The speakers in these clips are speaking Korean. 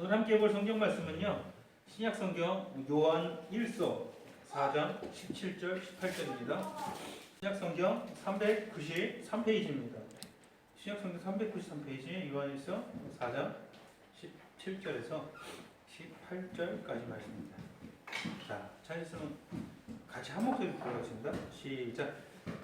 오늘 함께 볼 성경 말씀은요. 신약 성경 요한 1서 4장 17절 18절입니다. 신약 성경 393페이지입니다. 신약 성경 393페이지 요한 1서 4장 17절에서 18절까지 말씀입니다. 자, 찾으시면 같이 한 목소리로 불러보겠습니다. 시작.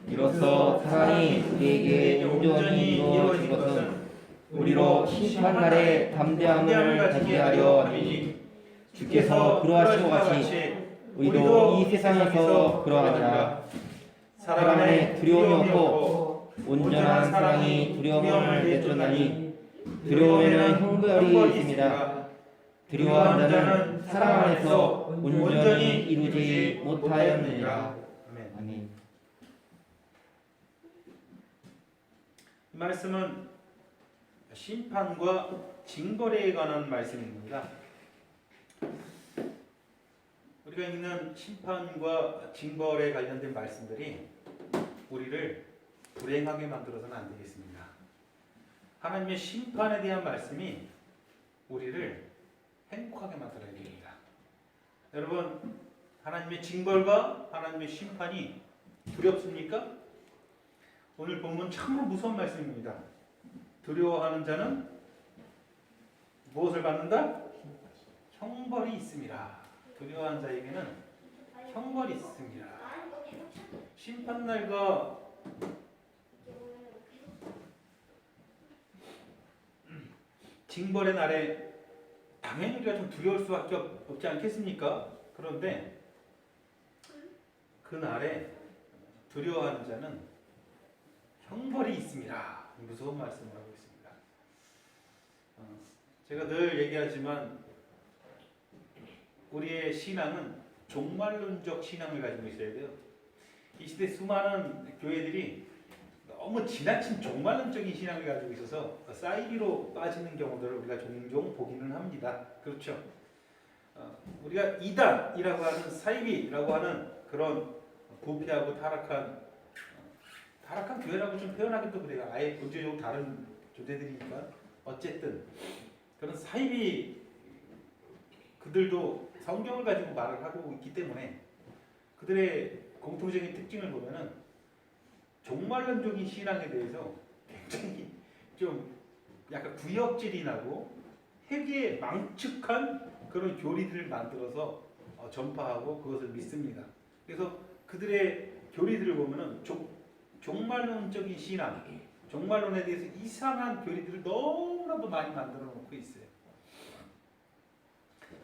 이로써 사랑이 우리에게 온전히 이루어진 것은 우리로 심판날에 담대함을 가지게 하려 함이니 주께서 그러하신 것 같이 우리도 이 세상에서 그러하니라. 사랑 안에 두려움이 없고 온전한 사랑이 두려움을 내쫓나니 두려움에는 형벌이 있습니다. 두려워하는 자는 사랑 안에서 온전히 이루지 못하였느니라. 아멘. 이 말씀은 심판과 징벌에 관한 말씀입니다. 우리가 읽는 심판과 징벌에 관련된 말씀들이 우리를 불행하게 만들어서는 안 되겠습니다. 하나님의 심판에 대한 말씀이 우리를 행복하게 만들어야 됩니다. 여러분, 하나님의 징벌과 하나님의 심판이 두렵습니까? 오늘 본문 참으로 무서운 말씀입니다. 두려워하는 자는 무엇을 받는다? 형벌이 있습니다. 두려워하는 자에게는 형벌이 있습니다. 심판날과 징벌의 날에 당연히 우리가 좀 두려울 수밖에 없지 않겠습니까? 그런데 그 날에 두려워하는 자는 형벌이 있습니다. 무서운 말씀을 하고 있습니다. 제가 늘 얘기하지만 우리의 신앙은 종말론적 신앙을 가지고 있어야 돼요. 이 시대 수많은 교회들이 너무 지나친 종말론적인 신앙을 가지고 있어서 사이비로 빠지는 경우들을 우리가 종종 보기는 합니다. 그렇죠? 우리가 이단이라고 하는 사이비라고 하는 그런 부패하고 타락한 교회라고 좀 표현하기도 그래요. 아예 본질적으로 다른 존재들이니까. 어쨌든 그런 사이비 그들도 성경을 가지고 말을 하고 있기 때문에 그들의 공통적인 특징을 보면은 종말론적인 신앙에 대해서 굉장히 좀 약간 구역질이 나고 회개에 망측한 그런 교리들을 만들어서 전파하고 그것을 믿습니다. 그래서 그들의 교리들을 보면은 종말론적인 신앙, 종말론에 대해서 이상한 교리들을 너무나도 많이 만들어 놓고 있어요.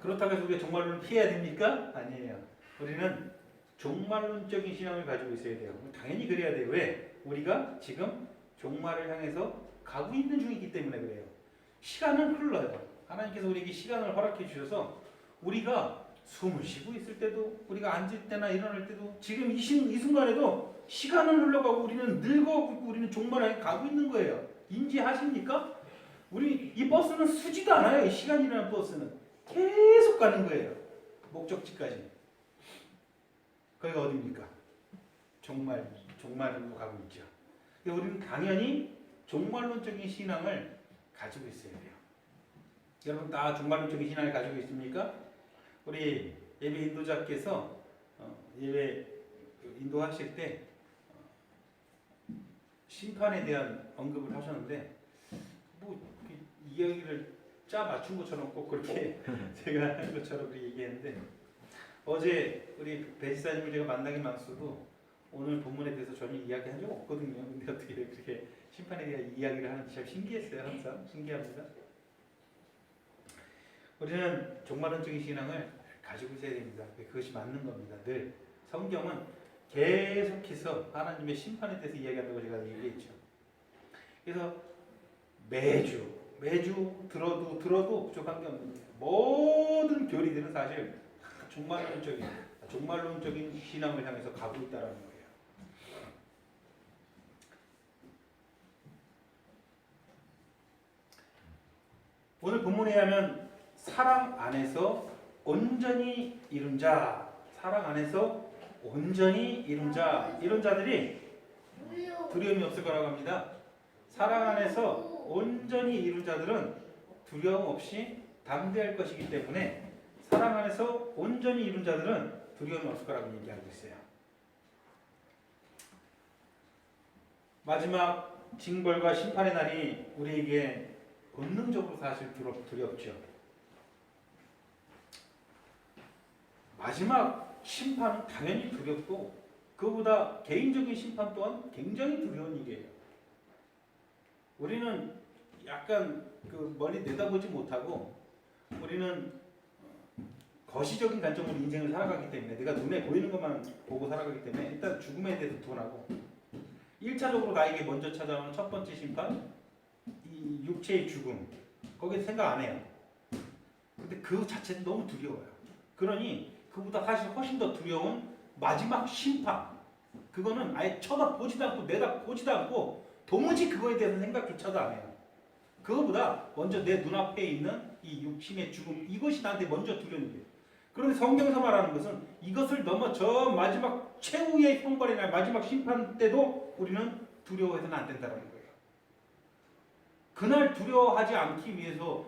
그렇다고 해서 우리가 종말론을 피해야 됩니까? 아니에요. 우리는 종말론적인 신앙을 가지고 있어야 돼요. 당연히 그래야 돼요. 왜? 우리가 지금 종말을 향해서 가고 있는 중이기 때문에 그래요. 시간은 흘러요. 하나님께서 우리에게 시간을 허락해 주셔서 우리가 숨을 쉬고 있을 때도, 우리가 앉을 때나 일어날 때도, 지금 이 순간에도 시간은 흘러가고 우리는 늙어가고 있고 우리는 종말을 향해 가고 있는 거예요. 인지하십니까? 우리 이 버스는 쓰지도 않아요. 이 시간이라는 버스는 계속 가는 거예요. 목적지까지. 거기가 어디입니까? 종말로 가고 있죠. 우리는 당연히 종말론적인 신앙을 가지고 있어야 돼요. 여러분 다 종말론적인 신앙을 가지고 있습니까? 우리 예배 인도자께서 예배 인도하실 때 심판에 대한 언급을 하셨는데 뭐 이야기를 짜 맞춘 것처럼 꼭 그렇게 제가 한 것처럼 그렇게 얘기했는데 어제 우리 배지사님을 제가 만나긴 만났어도 오늘 본문에 대해서 전혀 이야기한 적 없거든요. 근데 어떻게 그렇게 심판에 대한 이야기를 하는지 참 신기했어요. 항상 신기합니다. 우리는 종말론적인 신앙을 가지고 있어야 됩니다. 그것이 맞는 겁니다. 늘 성경은 계속해서 하나님의 심판에 대해서 이야기한다고 제가 얘기했죠. 그래서 매주 들어도 부족한 게 없는 거예요. 모든 교리들은 사실 종말론적인 신앙을 향해서 가고 있다는 거예요. 오늘 본문에 의하면 사랑 안에서 온전히 이룬 자, 사랑 안에서 온전히 이룬 자, 이런 자들이 두려움이 없을 거라고 합니다. 사랑 안에서 온전히 이룬 자들은 두려움 없이 담대할 것이기 때문에 사랑 안에서 온전히 이룬 자들은 두려움이 없을 거라고 얘기하고 있어요. 마지막 징벌과 심판의 날이 우리에게 본능적으로 사실 두렵죠. 마지막 심판은 당연히 두렵고 그보다 개인적인 심판 또한 굉장히 두려운 일이에요. 우리는 약간 그 멀리 내다보지 못하고 우리는 거시적인 관점으로 인생을 살아가기 때문에 내가 눈에 보이는 것만 보고 살아가기 때문에 일단 죽음에 대해서 둔하고 1차적으로 나에게 먼저 찾아오는 첫 번째 심판 이 육체의 죽음 거기에 생각 안 해요. 근데 그 자체는 너무 두려워요. 그러니 그보다 사실 훨씬 더 두려운 마지막 심판 그거는 아예 쳐다보지도 않고 내다보지도 않고 도무지 그거에 대해서 생각조차도 안 해요. 그거보다 먼저 내 눈앞에 있는 이 육신의 죽음 이것이 나한테 먼저 두려운 일이에요. 그런데 성경에서 말하는 것은 이것을 넘어 저 마지막 최후의 형벌의 날 마지막 심판 때도 우리는 두려워해서는 안 된다는 거예요. 그날 두려워하지 않기 위해서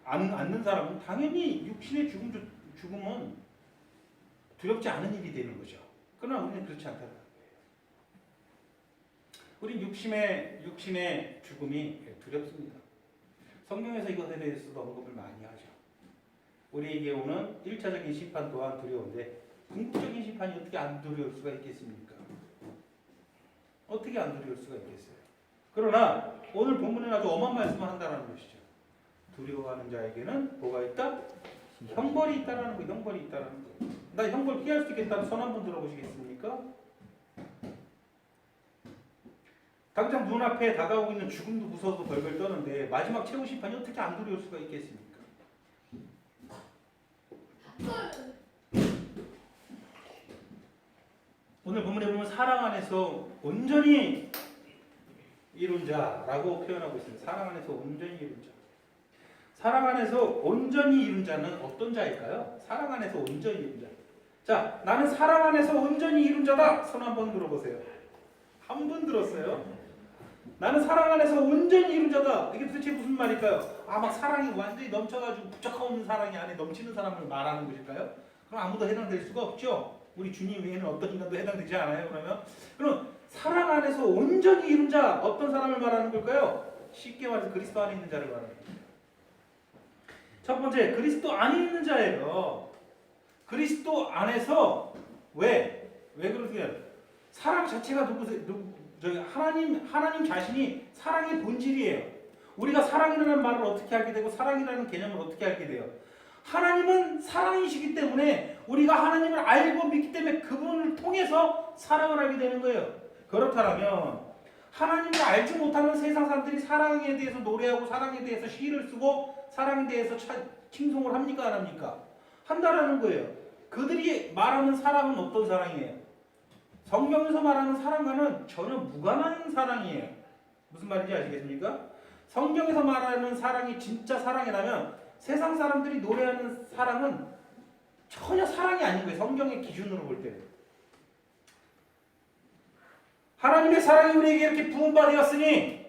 않는 사람은 당연히 육신의 죽음은 두렵지 않은 일이 되는 거죠. 그러나 우리는 그렇지 않다는 거예요. 우린 육신의 죽음이 두렵습니다. 성경에서 이것에 대해서도 언급을 많이 하죠. 우리에게 오는 1차적인 심판 또한 두려운데 궁극적인 심판이 어떻게 안 두려울 수가 있겠습니까? 어떻게 안 두려울 수가 있겠어요? 그러나 오늘 본문에 아주 엄한 말씀을 한다는 것이죠. 두려워하는 자에게는 뭐가 있다? 형벌이 있다라는 거, 형벌이 있다라는 거. 나 형벌 피할 수 있겠다는 손 한번 들어보시겠습니까? 당장 눈앞에 다가오고 있는 죽음도 무서워서 벌벌 떠는데 마지막 최후 심판이 어떻게 안 두려울 수가 있겠습니까? 오늘 본문에 보면 사랑 안에서 온전히 이룬 자라고 표현하고 있습니다. 사랑 안에서 온전히 이룬 자. 사랑 안에서 온전히 이룬 자는 어떤 자일까요? 사랑 안에서 온전히 이룬 자. 자, 나는 사랑 안에서 온전히 이룬 자다. 손 한번 들어보세요. 한 번 들었어요? 나는 사랑 안에서 온전히 이룬 자다. 이게 도대체 무슨 말일까요? 아, 막 사랑이 완전히 넘쳐가지고 부쩍없는 사랑이 안에 넘치는 사람을 말하는 것일까요? 그럼 아무도 해당될 수가 없죠. 우리 주님 외에는 어떤 인간도 해당되지 않아요. 그럼 사랑 안에서 온전히 이룬 자 어떤 사람을 말하는 걸까요? 쉽게 말해서 그리스도 안에 있는 자를 말하는 거예요. 첫 번째 그리스도 안에 있는 자예요. 그리스도 안에서 왜 그러세요? 사랑 자체가 하나님 자신이 사랑의 본질이에요. 우리가 사랑이라는 말을 어떻게 알게 되고 사랑이라는 개념을 어떻게 알게 돼요? 하나님은 사랑이시기 때문에 우리가 하나님을 알고 믿기 때문에 그분을 통해서 사랑을 알게 되는 거예요. 그렇다면 하나님을 알지 못하는 세상 사람들이 사랑에 대해서 노래하고 사랑에 대해서 시를 쓰고 사랑에 대해서 칭송을 합니까? 안 합니까? 한다라는 거예요. 그들이 말하는 사랑은 어떤 사랑이에요? 성경에서 말하는 사랑과는 전혀 무관한 사랑이에요. 무슨 말인지 아시겠습니까? 성경에서 말하는 사랑이 진짜 사랑이라면 세상 사람들이 노래하는 사랑은 전혀 사랑이 아닌 거예요. 성경의 기준으로 볼 때는. 하나님의 사랑이 우리에게 이렇게 부음받았으니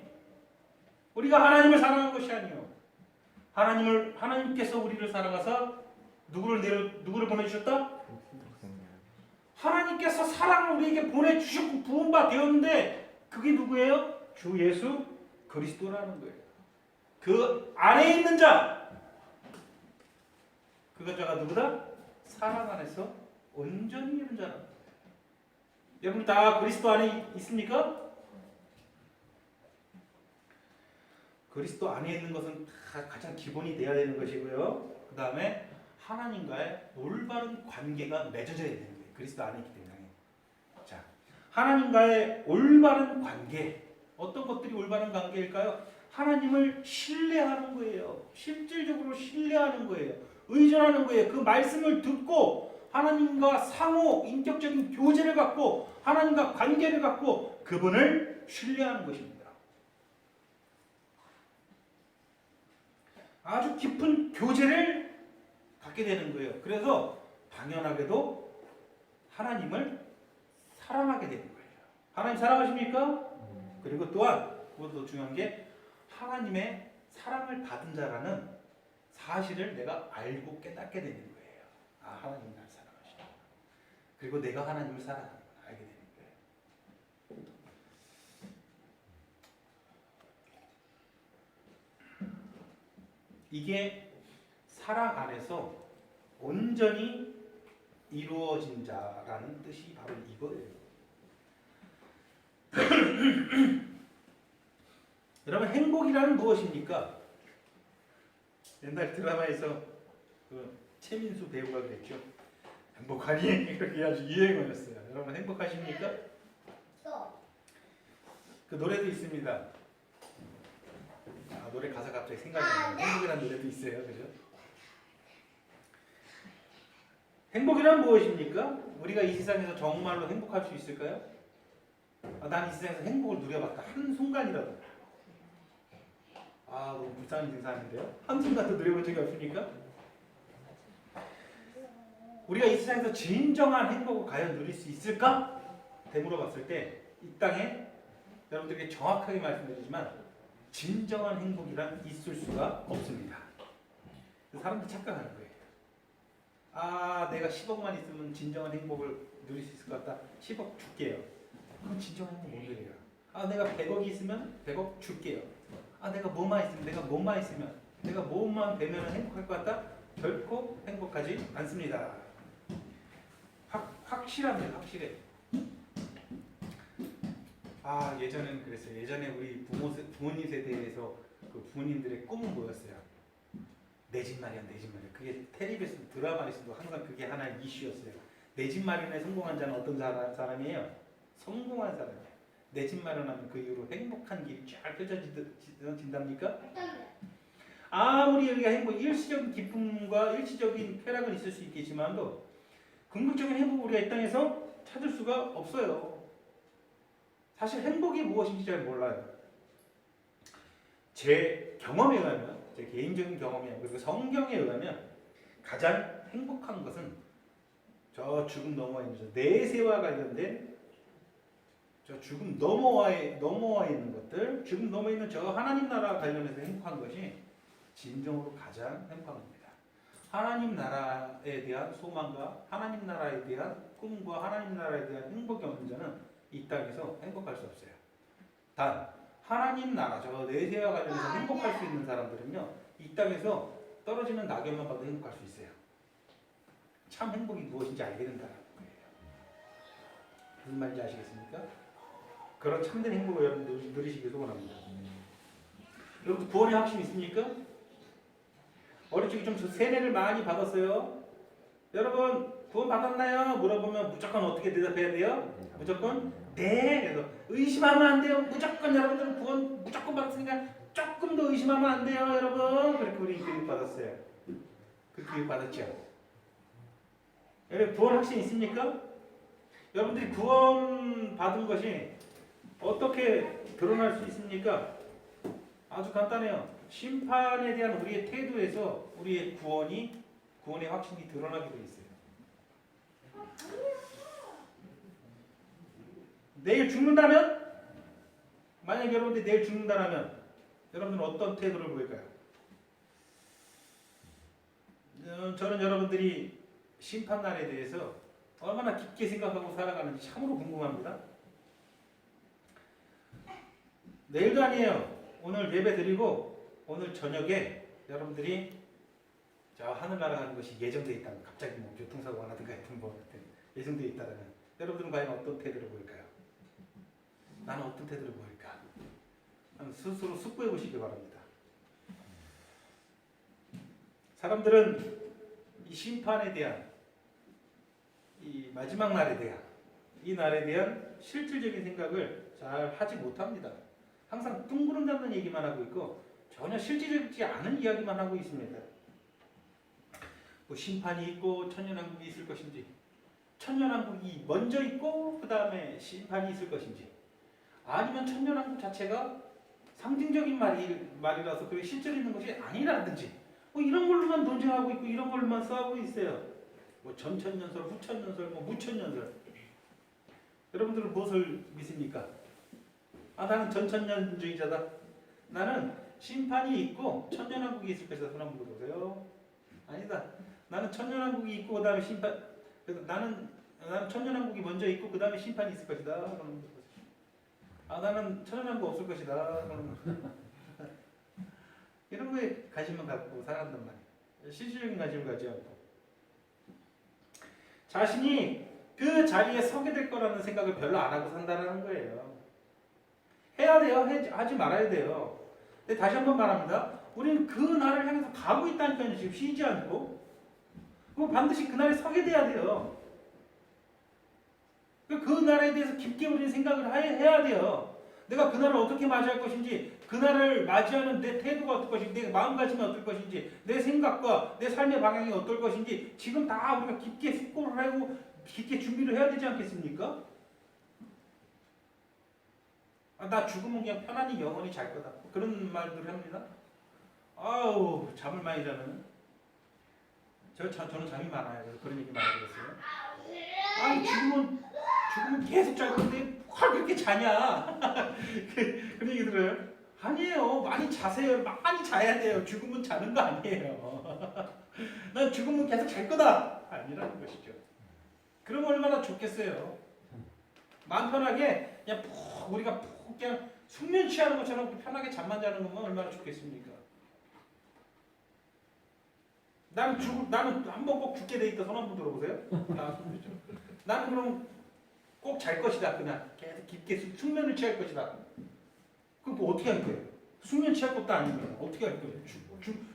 우리가 하나님을 사랑한 것이 아니요. 하나님께서 우리를 사랑하사 누구를 보내주셨다? 하나님께서 사랑을 우리에게 보내주셨고 부음바 되었는데 그게 누구예요? 주 예수 그리스도라는 거예요. 그 안에 있는 자 그 자가 누구다? 사랑 안에서 온전히 이룬 자라는 거예요. 여러분 다 그리스도 안에 있습니까? 그리스도 안에 있는 것은 다 가장 기본이 돼야 되는 것이고요. 그 다음에 하나님과의 올바른 관계가 맺어져야 되는 거예요. 그리스도 안에 있기 때문에. 자, 하나님과의 올바른 관계. 어떤 것들이 올바른 관계일까요? 하나님을 신뢰하는 거예요. 실질적으로 신뢰하는 거예요. 의존하는 거예요. 그 말씀을 듣고 하나님과 상호 인격적인 교제를 갖고 하나님과 관계를 갖고 그분을 신뢰하는 것입니다. 아주 깊은 교제를 갖게 되는 거예요. 그래서 당연하게도 하나님을 사랑하게 되는 거예요. 하나님 사랑하십니까? 그리고 또한 그것도 중요한 게 하나님의 사랑을 받은 자라는 사실을 내가 알고 깨닫게 되는 거예요. 아, 하나님이 날 사랑하시다. 그리고 내가 하나님을 사랑하는 걸 알게 되는 거예요. 이게 사랑 안에서 온전히 이루어진 자라는 뜻이 바로 이거예요. 여러분, 행복이란 무엇입니까? 옛날 드라마에서 그 최민수 배우가 그랬죠. 행복하니? 그렇게 아주 유행어였어요. 여러분, 행복하십니까? 그 노래도 있습니다. 아, 노래 가사 갑자기 생각이 안 나요. 행복이라는 노래도 있어요. 그죠? 행복이란 무엇입니까? 우리가 이 세상에서 정말로 행복할 수 있을까요? 아, 난 이 세상에서 행복을 누려봤다. 한순간이라도. 아, 너무 불쌍한 증상인데요? 한순간도 누려본 적이 없습니까? 우리가 이 세상에서 진정한 행복을 과연 누릴 수 있을까? 되물어봤을 때 이 땅에 여러분들에게 정확하게 말씀드리지만 진정한 행복이란 있을 수가 없습니다. 사람들 착각하는 거예요. 아, 내가 10억만 있으면 진정한 행복을 누릴 수 있을 것 같다. 10억 줄게요. 그건 진정한 행복 못 누려요. 아, 내가 100억이 있으면 100억 줄게요. 아, 내가 뭐만 있으면, 내가 뭐만 되면 행복할 것 같다. 결코 행복하지 않습니다. 확실합니다. 확실해. 아, 예전에는 그랬어요. 예전에 우리 부모님 세대에서 그 부모님들의 꿈은 뭐였어요? 내 집 마련, 내 집 마련. 그게 텔레비에서 드라마에서도 항상 그게 하나의 이슈였어요. 내 집 마련에 성공한 자는 어떤 사람이에요? 성공한 사람이에요. 내 집 마련하면 그 이후로 행복한 길이 쫙 펼쳐진답니까? 아무리 우리가 일시적인 기쁨과 일시적인 쾌락은 있을 수 있겠지만도 궁극적인 행복을 우리가 이 땅에서 찾을 수가 없어요. 사실 행복이 무엇인지 잘 몰라요. 제 경험에 의하면, 제 개인적인 경험에 의하면, 그리고 성경에 의하면 가장 행복한 것은 저 죽음 너머에 있는 저 내세와 관련된 저 죽음 너머에 있는 것들, 죽음 너머에 있는 저 하나님 나라 관련해서 행복한 것이 진정으로 가장 행복한 겁니다. 하나님 나라에 대한 소망과 하나님 나라에 대한 꿈과 하나님 나라에 대한 행복이 없는 자는 이 땅에서 행복할 수 없어요. 단 하나님 나라 저 내세와 관련해서 행복할 수 있는 사람들은요, 이 땅에서 떨어지는 낙엽만 봐도 행복할 수 있어요. 참 행복이 무엇인지 알게 된다는 거예요. 무슨 말인지 아시겠습니까? 그런 참된 행복을 여러분 누리시길 소원합니다. 여러분, 구원의 확신 있습니까? 어릴 적에 좀 세뇌를 많이 받았어요. 여러분, 구원 받았나요? 물어보면 무조건 어떻게 대답해야 돼요? 무조건 네. 그래서 의심하면 안 돼요. 무조건 여러분들은 구원 무조건 받았으니까 조금 더 의심하면 안 돼요, 여러분. 그렇게 우리 교육 받았어요. 그 교육 받았죠. 여러분, 구원 확신 있습니까? 여러분들이 구원 받은 것이 어떻게 드러날 수 있습니까? 아주 간단해요. 심판에 대한 우리의 태도에서 우리의 구원의 확신이 드러나게 돼 있어요. 내일 죽는다면? 만약 여러분들이 내일 죽는다면 여러분들은 어떤 태도를 보일까요? 저는 여러분들이 심판날에 대해서 얼마나 깊게 생각하고 살아가는지 참으로 궁금합니다. 내일도 아니에요. 오늘 예배 드리고 오늘 저녁에 여러분들이 저 하늘나라 가는 것이 예정되어 있다면, 갑자기 뭐 교통사고가 나든가 하여튼 뭐 예정되어 있다면 여러분들은 과연 어떤 태도를 보일까요? 나는 어떤 태도를 보일까? 스스로 숙고해 보시기 바랍니다. 사람들은 이 심판에 대한, 이 마지막 날에 대한, 이 날에 대한 실질적인 생각을 잘 하지 못합니다. 항상 둥그름 잡는 얘기만 하고 있고 전혀 실질적이지 않은 이야기만 하고 있습니다. 뭐 심판이 있고 천년왕국이 있을 것인지, 천년왕국이 먼저 있고 그 다음에 심판이 있을 것인지, 아니면 천년왕국 자체가 상징적인 말이라서 그게 실제로 있는 것이 아니라든지, 뭐 이런 걸로만 논쟁하고 있고 이런 걸로만 싸우고 있어요. 뭐 전천년설, 후천년설, 뭐 무천년설. 여러분들은 무엇을 믿습니까? 아, 나는 전천년주의자다. 나는 심판이 있고 천년왕국이 있을 것이다. 손 한번 들어보세요. 아니다. 나는 천년왕국이 있고 그 다음에 심판. 나는 천년왕국이 먼저 있고 그 다음에 심판이 있을 것이다. 그러면 나는 천년왕국 없을 것이다. 그러면 이런 거에 관심만 갖고 살았단 말이에요. 실질적인 관심을 가지 않고 자신이 그 자리에 서게 될 거라는 생각을 별로 안 하고 산다는 거예요. 해야 돼요. 하지 말아야 돼요. 근데 다시 한번 말합니다. 우리는 그 날을 향해서 가고 있다니까요. 지금 쉬지 않고. 그럼 반드시 그 날에 서게 돼야 돼요. 그 날에 대해서 깊게 우리는 생각을 해야 돼요. 내가 그날을 어떻게 맞이할 것인지, 그날을 맞이하는 내 태도가 어떨 것인지, 내 마음가짐이 어떨 것인지, 내 생각과 내 삶의 방향이 어떨 것인지 지금 다 우리가 깊게 숙고를 하고 깊게 준비를 해야 되지 않겠습니까? 나 죽으면 그냥 편안히 영원히 잘 거다. 그런 말들 합니다. 아우 잠을 많이 자는. 저는 잠이 많아요. 그래서 그런 얘기 많이 들었어요. 아니 죽으면 계속 잘 건데 뭘 그렇게 자냐? 그런 얘기 들어요. 아니에요. 많이 자세요. 많이 자야 돼요. 죽으면 자는 거 아니에요. 난 죽으면 계속 잘 거다. 아니라는 것이죠. 그럼 얼마나 좋겠어요. 마음 편하게 그냥 우리가 그냥 숙면 취하는 것처럼 편하게 잠만 자는 거면 얼마나 좋겠습니까? 나는 한 번 꼭 죽게 돼 있다. 손 한번 들어보세요. 나는 그럼 꼭 잘 것이다. 그냥 계속 깊게 숙면을 취할 것이다. 그럼 뭐 어떻게 할 거예요? 숙면 취할 것도 아니면 어떻게 할 거예요?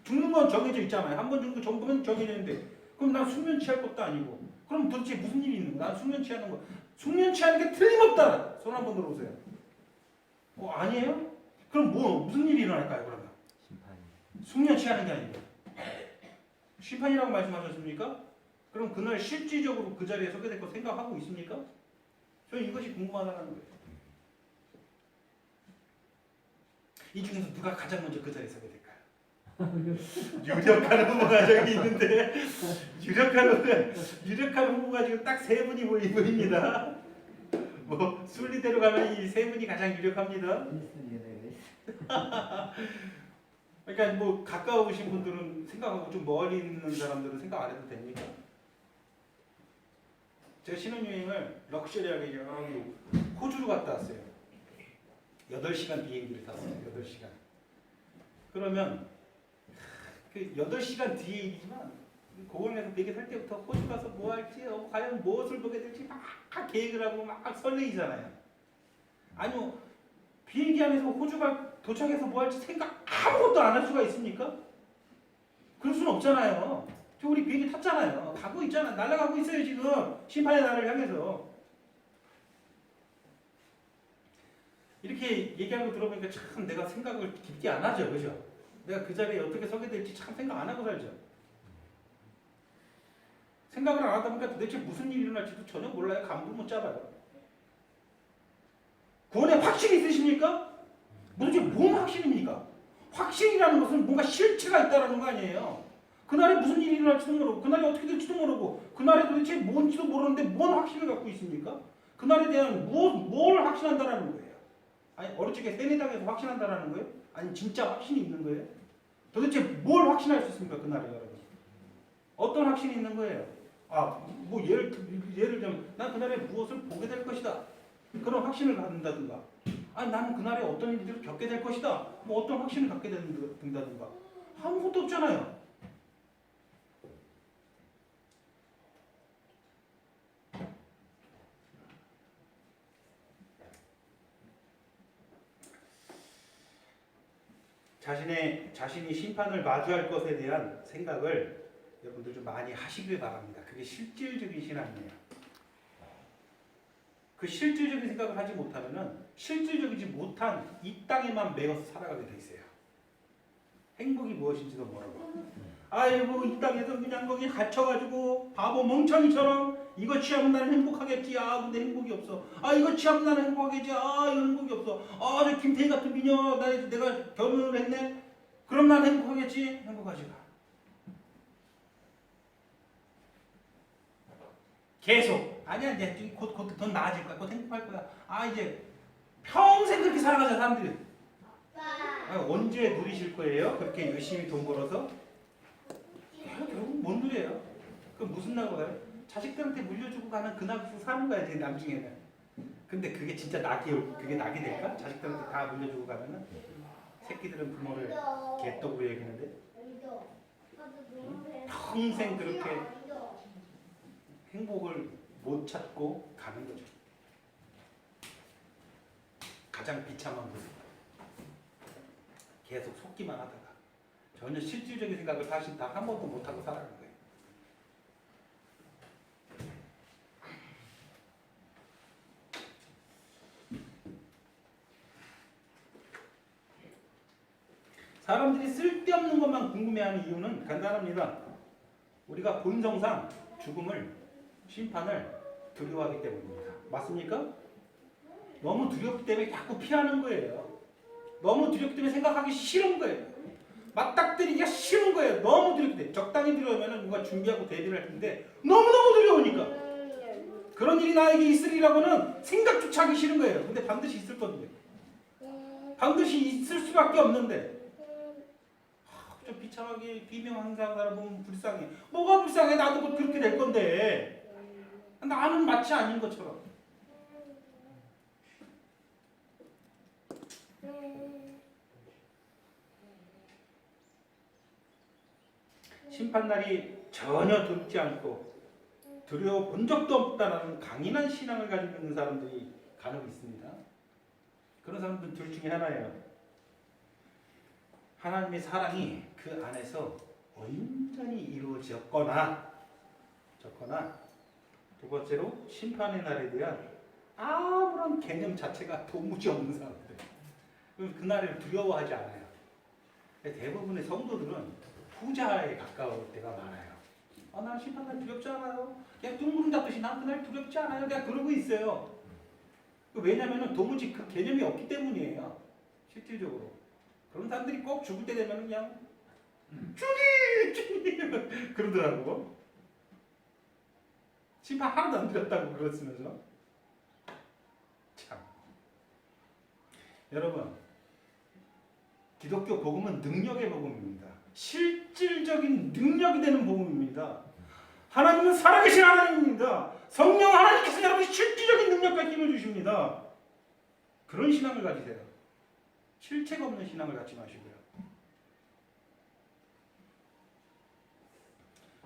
죽는 건 정해져 있잖아요. 한 번 죽는 거 정도면 정해져 있는데 그럼 난 숙면 취할 것도 아니고 그럼 도대체 무슨 일이 있는 거야? 난 숙면 취하는 거. 숙면 취하는 게 틀림없다. 손 한번 들어보세요. 아니에요? 그럼 무슨 일이 일어날까요? 그러면 숙면 취하는 게 아니고 심판이라고 말씀하셨습니까? 그럼 그날 실질적으로 그 자리에 서게 될 거 생각하고 있습니까? 저는 이것이 궁금하다는 거예요. 이 중에서 누가 가장 먼저 그 자리에 서게 될까요? 유력한 후보가 저기 있는데 유력한 후보가 지금 딱 세 분이 보입니다. 뭐 순리대로 가면 이 세 분이 가장 유력합니다. 그러니까 뭐 가까우신 분들은 생각하고 좀 멀리 있는 사람들은 생각 안 해도 됩니까? 제가 신혼여행을 럭셔리하게 여기 호주로 갔다 왔어요. 8시간 비행기를 탔어요. 8시간. 그러면 그 8시간 뒤에 일이지만 공항에서 비행기 탈 때부터 호주 가서 뭐 할지 과연 무엇을 보게 될지 막 계획을 하고 막 설레이잖아요. 아니요. 비행기 안에서 호주가 도착해서 뭐 할지 생각 아무것도 안 할 수가 있습니까? 그럴 수는 없잖아요. 저 우리 비행기 탔잖아요. 가고 있잖아요. 날아가고 있어요 지금. 심판의 날을 향해서. 이렇게 얘기하는 거 들어보니까 참 내가 생각을 깊게 안 하죠. 그죠? 내가 그 자리에 어떻게 서게 될지 참 생각 안 하고 살죠. 생각을 안 하다 보니까 도대체 무슨 일이 일어날지도 전혀 몰라요. 감도 못 잡아요. 구원에 확신이 있으십니까? 도대체 뭔 확신입니까? 확신이라는 것은 뭔가 실체가 있다는 거 아니에요. 그날에 무슨 일이 일어날지도 모르고 그날이 어떻게 될지도 모르고 그날에 도대체 뭔지도 모르는데 뭔 확신을 갖고 있습니까? 그날에 대한 뭘 확신한다라는 거예요? 아니 어릴 적에 세뇌당해서 확신한다라는 거예요? 아니 진짜 확신이 있는 거예요? 도대체 뭘 확신할 수 있습니까? 그날에 여러분 어떤 확신이 있는 거예요? 뭐 예를 들면 난 그날에 무엇을 보게 될 것이다. 그런 확신을 갖는다든가 나는 그날에 어떤 일들을 겪게 될 것이다. 뭐 어떤 확신을 갖게 된다든가 아무것도 없잖아요. 자신이 심판을 마주할 것에 대한 생각을 여러분들 좀 많이 하시길 바랍니다. 그게 실질적인 신앙이에요. 그 실질적인 생각을 하지 못하면은 실질적이지 못한 이 땅에만 매여서 살아가게 돼 있어요. 행복이 무엇인지도 모르고. 아이고 이 땅에서 그냥 거기 갇혀가지고 바보 멍청이처럼 이거 취하면 나는 행복하겠지. 근데 행복이 없어. 이거 취하면 나는 행복하겠지. 이거 행복이 없어. 저 김태희 같은 미녀 내가 결혼을 했네. 그럼 나는 행복하겠지. 행복하지 마. 계속 아니야 이제 곧 더 나아질 거야. 곧 행복할 거야. 이제 평생 그렇게 살아가자 사람들이. 언제 누리실 거예요? 그렇게 열심히 돈 벌어서? 결국 못 누려요. 그럼 무슨 낙으로요? 자식들한테 물려주고 가는 그 낙으로 사는 거야, 이제 나중에는. 근데 그게 진짜 그게 낙이 될까? 자식들한테 다 물려주고 가면은? 새끼들은 부모를 개떡으로 여기는데 평생 그렇게 행복을 못 찾고 가는 거죠. 가장 비참한 모습. 계속 속기만 하다가 전혀 실질적인 생각을 사실 다 한 번도 못 하고 살아가는 거예요. 사람들이 쓸데없는 것만 궁금해하는 이유는 간단합니다. 우리가 본성상 죽음을, 심판을 두려워하기 때문입니다. 맞습니까? 너무 두렵기 때문에 자꾸 피하는 거예요. 너무 두렵기 때문에 생각하기 싫은 거예요. 맞닥뜨리기가 싫은 거예요. 너무 두렵기 때문에. 적당히 두려우면 누가 준비하고 대비를 할 텐데 너무너무 두려우니까. 그런 일이 나에게 있으리라고는 생각조차 하기 싫은 거예요. 근데 반드시 있을 건데. 반드시 있을 수밖에 없는데. 좀 비참하게 비명하는 사람 보면 불쌍해. 뭐가 불쌍해? 나도 곧 그렇게 될 건데. 나는 마치 아닌 것처럼. 심판날이 전혀 두렵지 않고 두려워 본 적도 없다는 강인한 신앙을 가지고 있는 사람들이 간혹 있습니다. 그런 사람들은 둘 중에 하나예요. 하나님의 사랑이 그 안에서 온전히 이루어졌거나 두 번째로 심판의 날에 대한 아무런 개념 자체가 도무지 없는 사람들. 그 날을 두려워하지 않아요. 대부분의 성도들은 후자에 가까울 때가 많아요. 난 심판날 두렵지 않아요. 그냥 둥그름 잡듯이 난 그날 두렵지 않아요. 내가 그러고 있어요. 왜냐하면 도무지 그 개념이 없기 때문이에요. 실질적으로. 그런 사람들이 꼭 죽을 때 되면 그냥 주님 그러더라고. 심판 하나도 안 드렸다고 그랬으면서. 참. 여러분, 기독교 복음은 능력의 복음입니다. 실질적인 능력이 되는 복음입니다. 하나님은 살아계신 하나님입니다. 성령 하나님께서 여러분 실질적인 능력과 힘을 주십니다. 그런 신앙을 가지세요. 실체가 없는 신앙을 갖지 마시고요.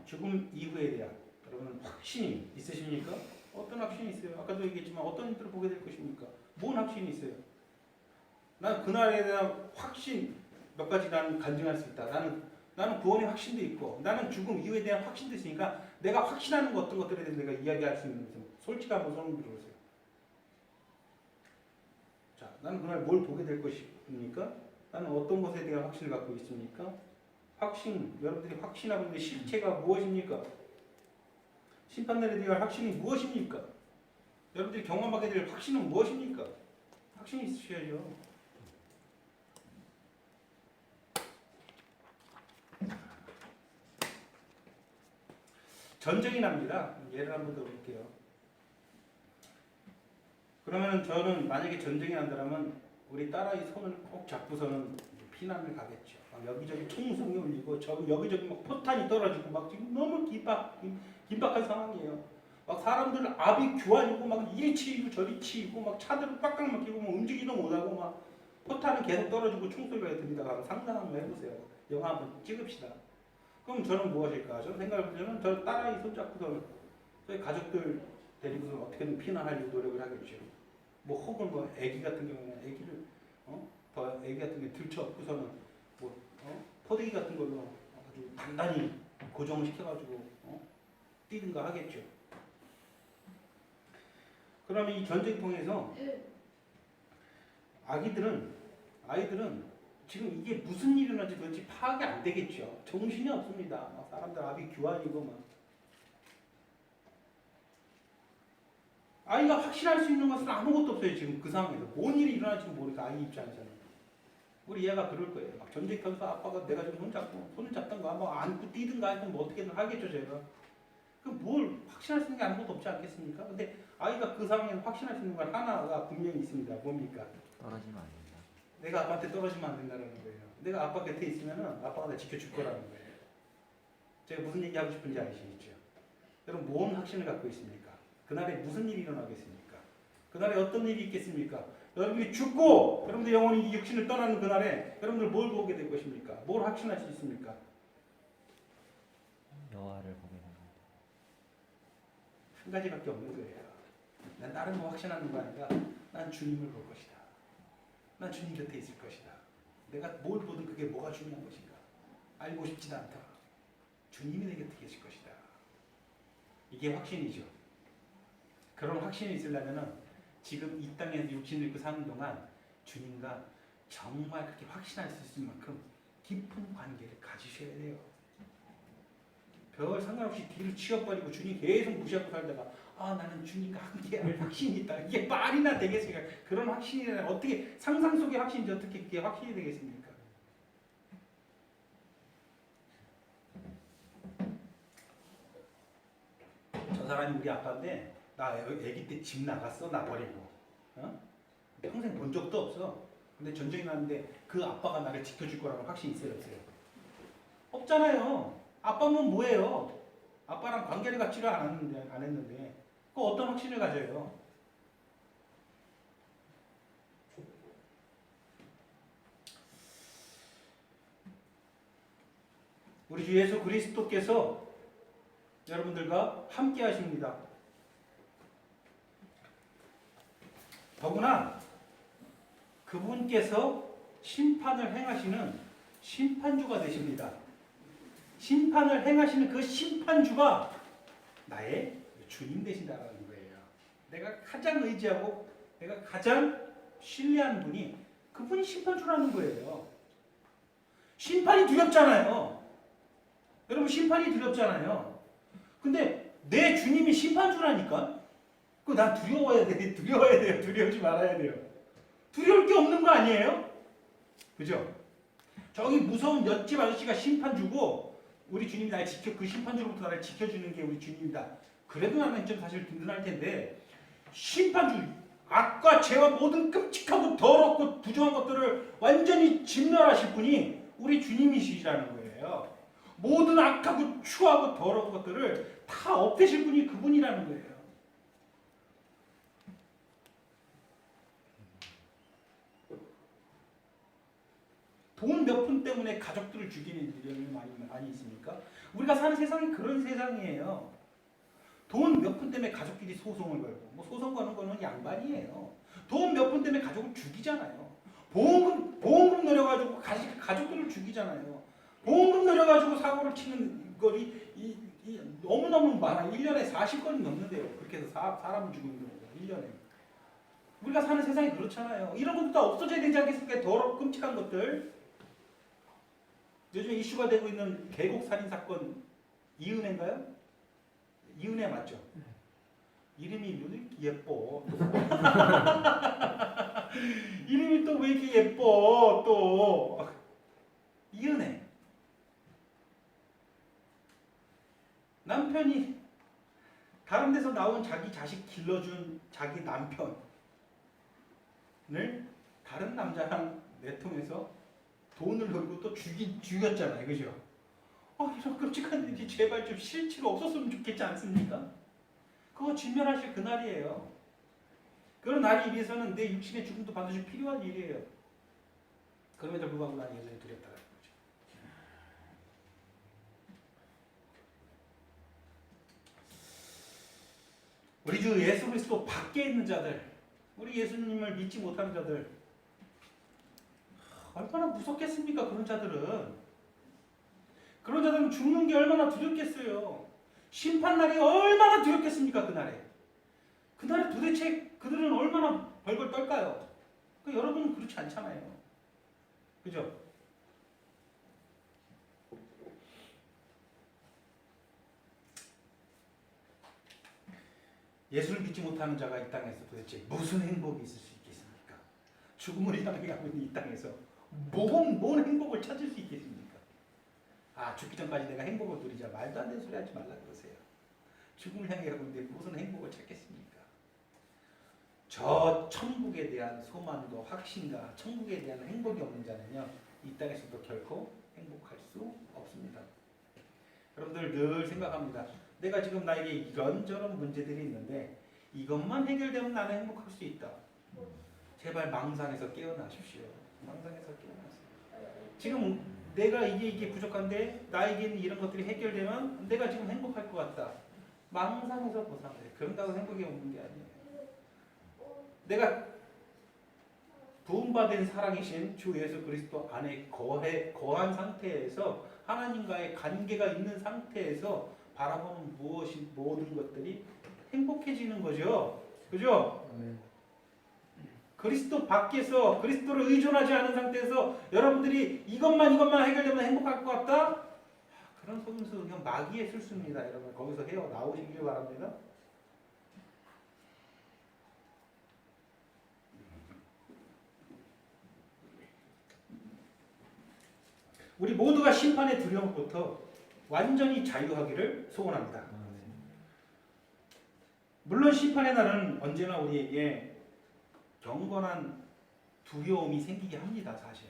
죽음 이후에 대한 여러분 확신이 있으십니까? 어떤 확신이 있어요? 아까도 얘기했지만 어떤 일들을 보게 될 것입니까? 뭔 확신이 있어요? 난 그날에 대한 확신 몇 가지 나는 간증할 수 있다. 나는 구원의 확신도 있고 나는 죽음 이후에 대한 확신도 있으니까 내가 확신하는 어떤 것들에 대해서 내가 이야기할 수 있는 것은 솔직한 한번 손을 들어보세요. 자, 나는 그날 뭘 보게 될 것입니까? 나는 어떤 것에 대한 확신을 갖고 있습니까? 확신, 여러분들이 확신하고 있는 실체가 무엇입니까? 심판날에 대한 확신이 무엇입니까? 여러분들이 경험하게 될 확신은 무엇입니까? 확신이 있으셔야죠. 전쟁이 납니다. 예를 한번 더 볼게요. 그러면 저는 만약에 전쟁이 난다면 우리 딸아이 손을 꼭 잡고서는 피난을 가겠죠. 막 여기저기 총성이 울리고 여기저기 막 포탄이 떨어지고 막 지금 너무 긴박한 상황이에요. 막 사람들 압이 규환이고 막 이리 치이고 저리 치이고 막 차들은 꽉꽉 막히고 막 움직이도 못하고 막 포탄은 계속 떨어지고 총소리가 들리다가 한번 상상 한번 해보세요. 영화 한번 찍읍시다. 그럼 저는 무엇일까? 저는 생각해보면 저 딸아이 손잡고서 저희 가족들 데리고서 어떻게든 피난하려고 노력을 하겠죠. 뭐 혹은 뭐 아기 같은 경우는 아기를 더 아기 같은 게 들쳐업고서는 뭐 포대기 같은 걸로 아주 단단히 고정을 시켜가지고 뛰든가 하겠죠. 그러면 이 전쟁통에서 아이들은 지금 이게 무슨 일이 일어난지 도대체 파악이 안 되겠죠. 정신이 없습니다. 막 사람들 압이 규환이고 막. 아이가 확신할 수 있는 것은 아무것도 없어요. 지금 그 상황에서. 뭔 일이 일어날지도 모르니까 아이 입장에서는. 우리 얘가 그럴 거예요. 막 전쟁터에서 아빠가 내가 좀 손을 잡던가 뭐 안고 뛰든가 하여튼 뭐 어떻게든 하겠죠 제가. 그럼 뭘 확신할 수 있는 게 아무것도 없지 않겠습니까? 근데 아이가 그 상황에서 확신할 수 있는 건 하나가 분명히 있습니다. 뭡니까? 떨어지면 안 된다. 내가 아빠한테 떨어지면 안 된다는 거예요. 내가 아빠 곁에 있으면은 아빠가 나 지켜줄 거라는 거예요. 제가 무슨 얘기 하고 싶은지 아시겠죠? 여러분 뭔 확신을 갖고 있습니까? 그날에 무슨 일이 일어나겠습니까? 그날에 어떤 일이 있겠습니까? 여러분이 죽고 여러분들 영혼이 이 육신을 떠나는 그날에 여러분들 뭘 보게 될 것입니까? 뭘 확신할 수 있습니까? 여호와를 보게 됩니다. 한 가지밖에 없는 거예요. 난 다른 거 확신하는 거 아니라 난 주님을 볼 것이다. 난 주님 곁에 있을 것이다. 내가 뭘 보든 그게 뭐가 중요한 것인가? 알고 싶지도 않다. 주님이 내 곁에 계실 것이다. 이게 확신이죠. 그런 확신이 있으려면 지금 이 땅에서 육신을 입고 사는 동안 주님과 정말 그렇게 확신할 수 있을 만큼 깊은 관계를 가지셔야 돼요. 별 상관없이 뒤를 치워버리고 주님 계속 무시하고 살다가 나는 주님과 함께할 확신이 있다. 이게 말이나 되겠습니까? 그런 확신이 어떻게 상상 속의 확신인지 어떻게 그게 확신이 되겠습니까? 저 사람이 우리 아빠인데 나 애기 때 집 나갔어 나 버리고 평생 본 적도 없어. 근데 전쟁이 났는데 그 아빠가 나를 지켜줄 거라는 확신이 있어요 없어요? 없잖아요. 아빠면 뭐예요? 아빠랑 관계를 갖지를 안 했는데 그 어떤 확신을 가져요? 우리 주 예수 그리스도께서 여러분들과 함께 하십니다. 더구나 그분께서 심판을 행하시는 심판주가 되십니다. 심판을 행하시는 그 심판주가 나의 주님 되신다는 거예요. 내가 가장 의지하고 내가 가장 신뢰하는 분이 그분이 심판주라는 거예요. 심판이 두렵잖아요. 여러분 심판이 두렵잖아요. 근데 내 주님이 심판주라니까? 그 난 두려워야 돼. 두려워야 돼요. 두려우지 말아야 돼요. 두려울 게 없는 거 아니에요? 그죠? 저기 무서운 옆집 아저씨가 심판주고 우리 주님이 나를 그 심판주로부터 나를 지켜주는 게 우리 주님이다. 그래도 나는 좀 사실 든든할 텐데 심판주, 악과 죄와 모든 끔찍하고 더럽고 부정한 것들을 완전히 진멸하실 분이 우리 주님이시라는 거예요. 모든 악하고 추하고 더러운 것들을 다 없애실 분이 그분이라는 거예요. 돈 몇 푼 때문에 가족들을 죽이는 일이 많이 있습니까? 우리가 사는 세상이 그런 세상이에요. 돈 몇 푼 때문에 가족끼리 소송을 걸고 뭐 소송 거는 거는 양반이에요. 돈 몇 푼 때문에 가족을 죽이잖아요. 보험금 내려가지고 가족들을 죽이잖아요. 보험금 내려가지고 사고를 치는 거리 너무너무 많아요. 1년에 40건이 넘는데요. 그렇게 해서 사람을 죽이는 거예요. 1년에. 우리가 사는 세상이 그렇잖아요. 이런 것도 다 없어져야 되지 않겠습니까? 더럽고 끔찍한 것들. 요즘 이슈가 되고 있는 계곡 살인 사건 이은혜인가요? 이은혜 맞죠? 이름이 왜 이렇게 예뻐? 이름이 또 왜 이렇게 예뻐? 또 이은혜. 남편이 다른 데서 나온 자기 자식 길러준 자기 남편을 다른 남자랑 내통해서 돈을 걸고 또 죽였잖아요. 그죠? 이런 끔찍한 일이 제발 좀 실체로 없었으면 좋겠지 않습니까? 그거 진멸하실 그날이에요. 그런 날이 위해서는 내 육신의 죽음도 반드시 필요한 일이에요. 그럼에도 불구하고 나는 여전히 두렵다는 거죠. 우리 주 예수 그리스도 밖에 있는 자들, 우리 예수님을 믿지 못하는 자들, 얼마나 무섭겠습니까? 그런 자들은 죽는 게 얼마나 두렵겠어요. 심판날이 얼마나 두렵겠습니까? 그날에 도대체 그들은 얼마나 벌벌 떨까요? 여러분은 그렇지 않잖아요. 그죠? 예수를 믿지 못하는 자가 이 땅에서 도대체 무슨 행복이 있을 수 있겠습니까? 죽음을 향해 가고 있는 이 땅에서 뭔 행복을 찾을 수 있겠습니까? 죽기 전까지 내가 행복을 누리자. 말도 안 되는 소리 하지 말라 그러세요. 죽음을 향해 가고 있는데 무슨 행복을 찾겠습니까? 저 천국에 대한 소망과 확신과 천국에 대한 행복이 없는 자는요, 이 땅에서도 결코 행복할 수 없습니다. 여러분들 늘 생각합니다. 내가 지금 나에게 이런저런 문제들이 있는데 이것만 해결되면 나는 행복할 수 있다. 제발 망상에서 깨어나십시오. 망상에서 깨어나세요. 지금 내가 이게 부족한데 나에게는 이런 것들이 해결되면 내가 지금 행복할 것 같다. 망상에서 벗어나세요. 그런다고 행복이 없는 게 아니에요. 내가 부음받은 사랑이신 주 예수 그리스도 안에 거한 상태에서 하나님과의 관계가 있는 상태에서 바라보는 모든 것들이 행복해지는 거죠. 그죠? 그리스도 밖에서 그리스도를 의존하지 않은 상태에서 여러분들이 이것만 해결되면 행복할 것 같다? 그런 속임수 그냥 마귀의 술수입니다. 여러분 거기서 헤어 나오시길 바랍니다. 우리 모두가 심판의 두려움부터 완전히 자유하기를 소원합니다. 물론 심판의 날은 언제나 우리에게 경건한 두려움이 생기게 합니다. 사실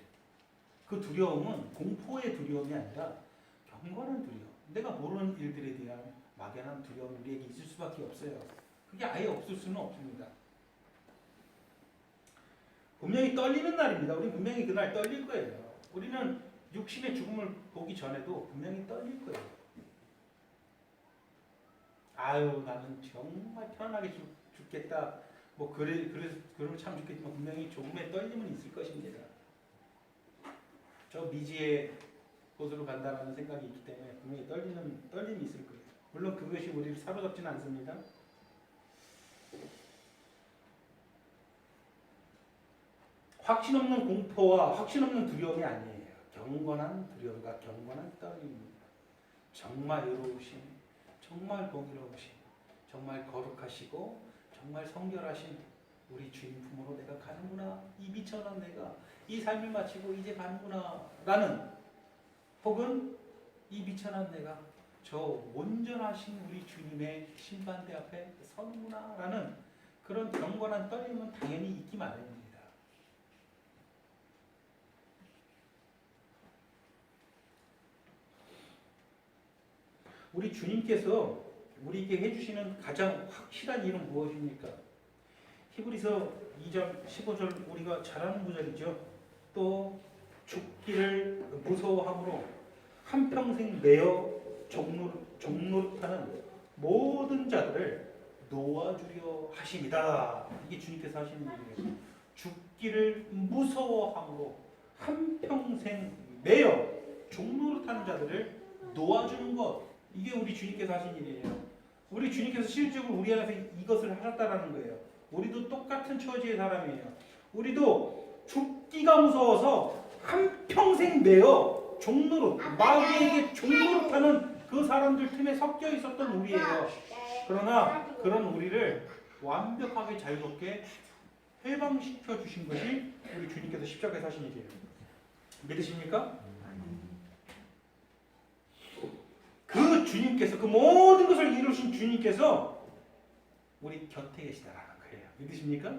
그 두려움은 공포의 두려움이 아니라 경건한 두려움, 내가 모르는 일들에 대한 막연한 두려움이 우리에게 있을 수밖에 없어요. 그게 아예 없을 수는 없습니다. 분명히 떨리는 날입니다. 우리 분명히 그날 떨릴 거예요. 우리는 육신의 죽음을 보기 전에도 분명히 떨릴 거예요. 아유 나는 정말 편안하게 죽겠다. 뭐 그러면 참 좋겠지만 분명히 조금의 떨림은 있을 것입니다. 저 미지의 곳으로 간다는 생각이 있기 때문에 분명히 떨림이 있을 거예요. 물론 그것이 우리를 사로잡지는 않습니다. 확신 없는 공포와 확신 없는 두려움이 아니에요. 경건한 두려움과 경건한 떨림입니다. 정말 의로우신, 정말 공의로우신, 정말 거룩하시고 정말 성결하신 우리 주님 품으로 내가 가는구나, 이 미천한 내가 이 삶을 마치고 이제 가는구나 라는, 혹은 이 미천한 내가 저 온전하신 우리 주님의 심판대 앞에 서는구나 라는 그런 경건한 떨림은 당연히 있기 마련입니다. 우리 주님께서 우리에게 해주시는 가장 확실한 일은 무엇입니까? 히브리서 2장 15절 우리가 잘 아는 구절이죠. 또 죽기를 무서워함으로 한평생 매어 종노릇하는 모든 자들을 놓아주려 하십니다. 이게 주님께서 하시는 일이에요. 죽기를 무서워함으로 한평생 매어 종노릇하는 자들을 놓아주는 것, 이게 우리 주님께서 하신 일이에요. 우리 주님께서 실질적으로 우리 안에서 이것을 하셨다라는 거예요. 우리도 똑같은 처지의 사람이에요. 우리도 죽기가 무서워서 한평생 매어 종노릇, 마귀에게 종노릇하는 그 사람들 틈에 섞여 있었던 우리예요. 그러나 그런 우리를 완벽하게 자유롭게 해방시켜 주신 것이 우리 주님께서 십자가에서 하신 일이에요. 믿으십니까? 그 주님께서, 그 모든 것을 이루신 주님께서 우리 곁에 계시다라는 거예요. 믿으십니까?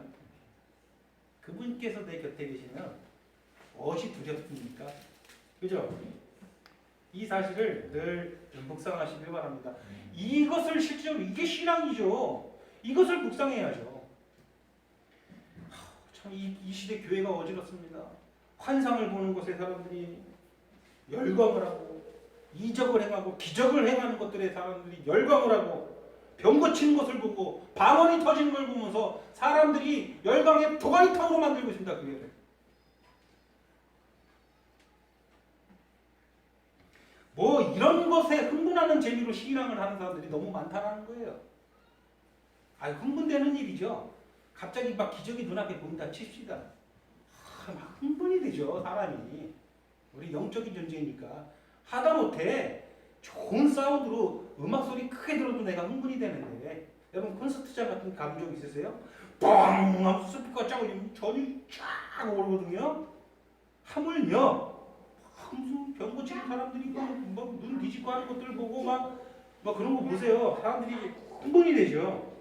그분께서 내 곁에 계시면 무엇이 두렵습니까? 그죠? 이 사실을 늘 묵상하시길 바랍니다. 이것을 실제로, 이게 신앙이죠. 이것을 묵상해야죠. 참 이 시대 교회가 어지럽습니다. 환상을 보는 것에 사람들이 열광을 하고, 이적을 행하고 기적을 행하는 것들에 사람들이 열광을 하고, 병 고치는 것을 보고 방언이 터지는 걸 보면서 사람들이 열광의 도가니탕으로 만들고 있습니다. 그 교회를. 뭐 이런 것에 흥분하는 재미로 신앙을 하는 사람들이 너무 많다는 거예요. 흥분되는 일이죠. 갑자기 막 기적이 눈앞에 보인다 칩시다. 막 흥분이 되죠, 사람이. 우리 영적인 존재니까. 하다못해 좋은 사운드로 음악 소리 크게 들어도 내가 흥분이 되는데, 여러분 콘서트장 같은 감정 있으세요? 뻥 하면서 스피커가 쫙 울리면 전이 쫙 오르거든요. 하물며 무슨 병 고치는 사람들이 막 눈 뒤집고 하는 것들 보고 막 그런 거 보세요. 사람들이 흥분이 되죠.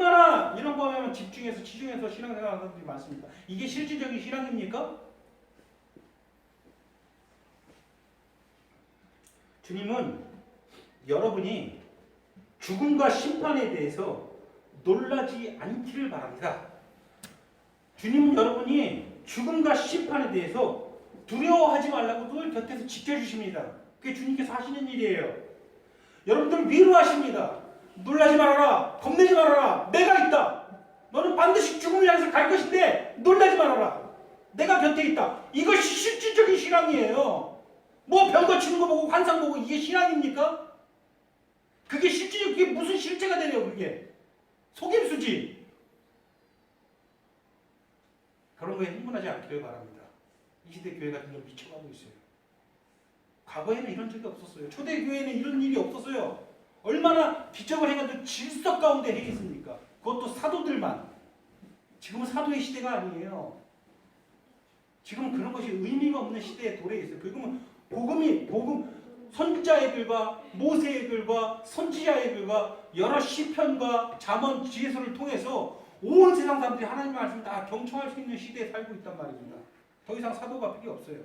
얼마나 이런 거 하면 집중해서 치중해서 신앙생활하는 사람들이 많습니다. 이게 실질적인 신앙입니까? 주님은 여러분이 죽음과 심판에 대해서 놀라지 않기를 바랍니다. 주님은 여러분이 죽음과 심판에 대해서 두려워하지 말라고 늘 곁에서 지켜주십니다. 그게 주님께서 하시는 일이에요. 여러분들 위로하십니다. 놀라지 말아라. 겁내지 말아라. 내가 있다. 너는 반드시 죽음을 향해서 갈 것인데 놀라지 말아라. 내가 곁에 있다. 이것이 실질적인 신앙이에요. 뭐 병 고치는 거 보고 환상 보고 이게 신앙입니까? 그게 실질적 그게 무슨 실제가 되려고 그게 속임수지. 그런 거에 흥분하지 않기를 바랍니다. 이 시대 교회가 점점 미쳐가고 있어요. 과거에는 이런 적이 없었어요. 초대교회는 이런 일이 없었어요. 얼마나 기적을 해가지고 질서 가운데 행했습니까? 그것도 사도들만. 지금은 사도의 시대가 아니에요. 지금은 그런 것이 의미가 없는 시대에 도래해 있어요. 그러면 복음 선지자의 글과 모세의 글과 선지자의 글과 여러 시편과 잠언 지혜서를 통해서 온 세상 사람들이 하나님의 말씀을 다 경청할 수 있는 시대에 살고 있단 말입니다. 더 이상 사도가 필요 없어요.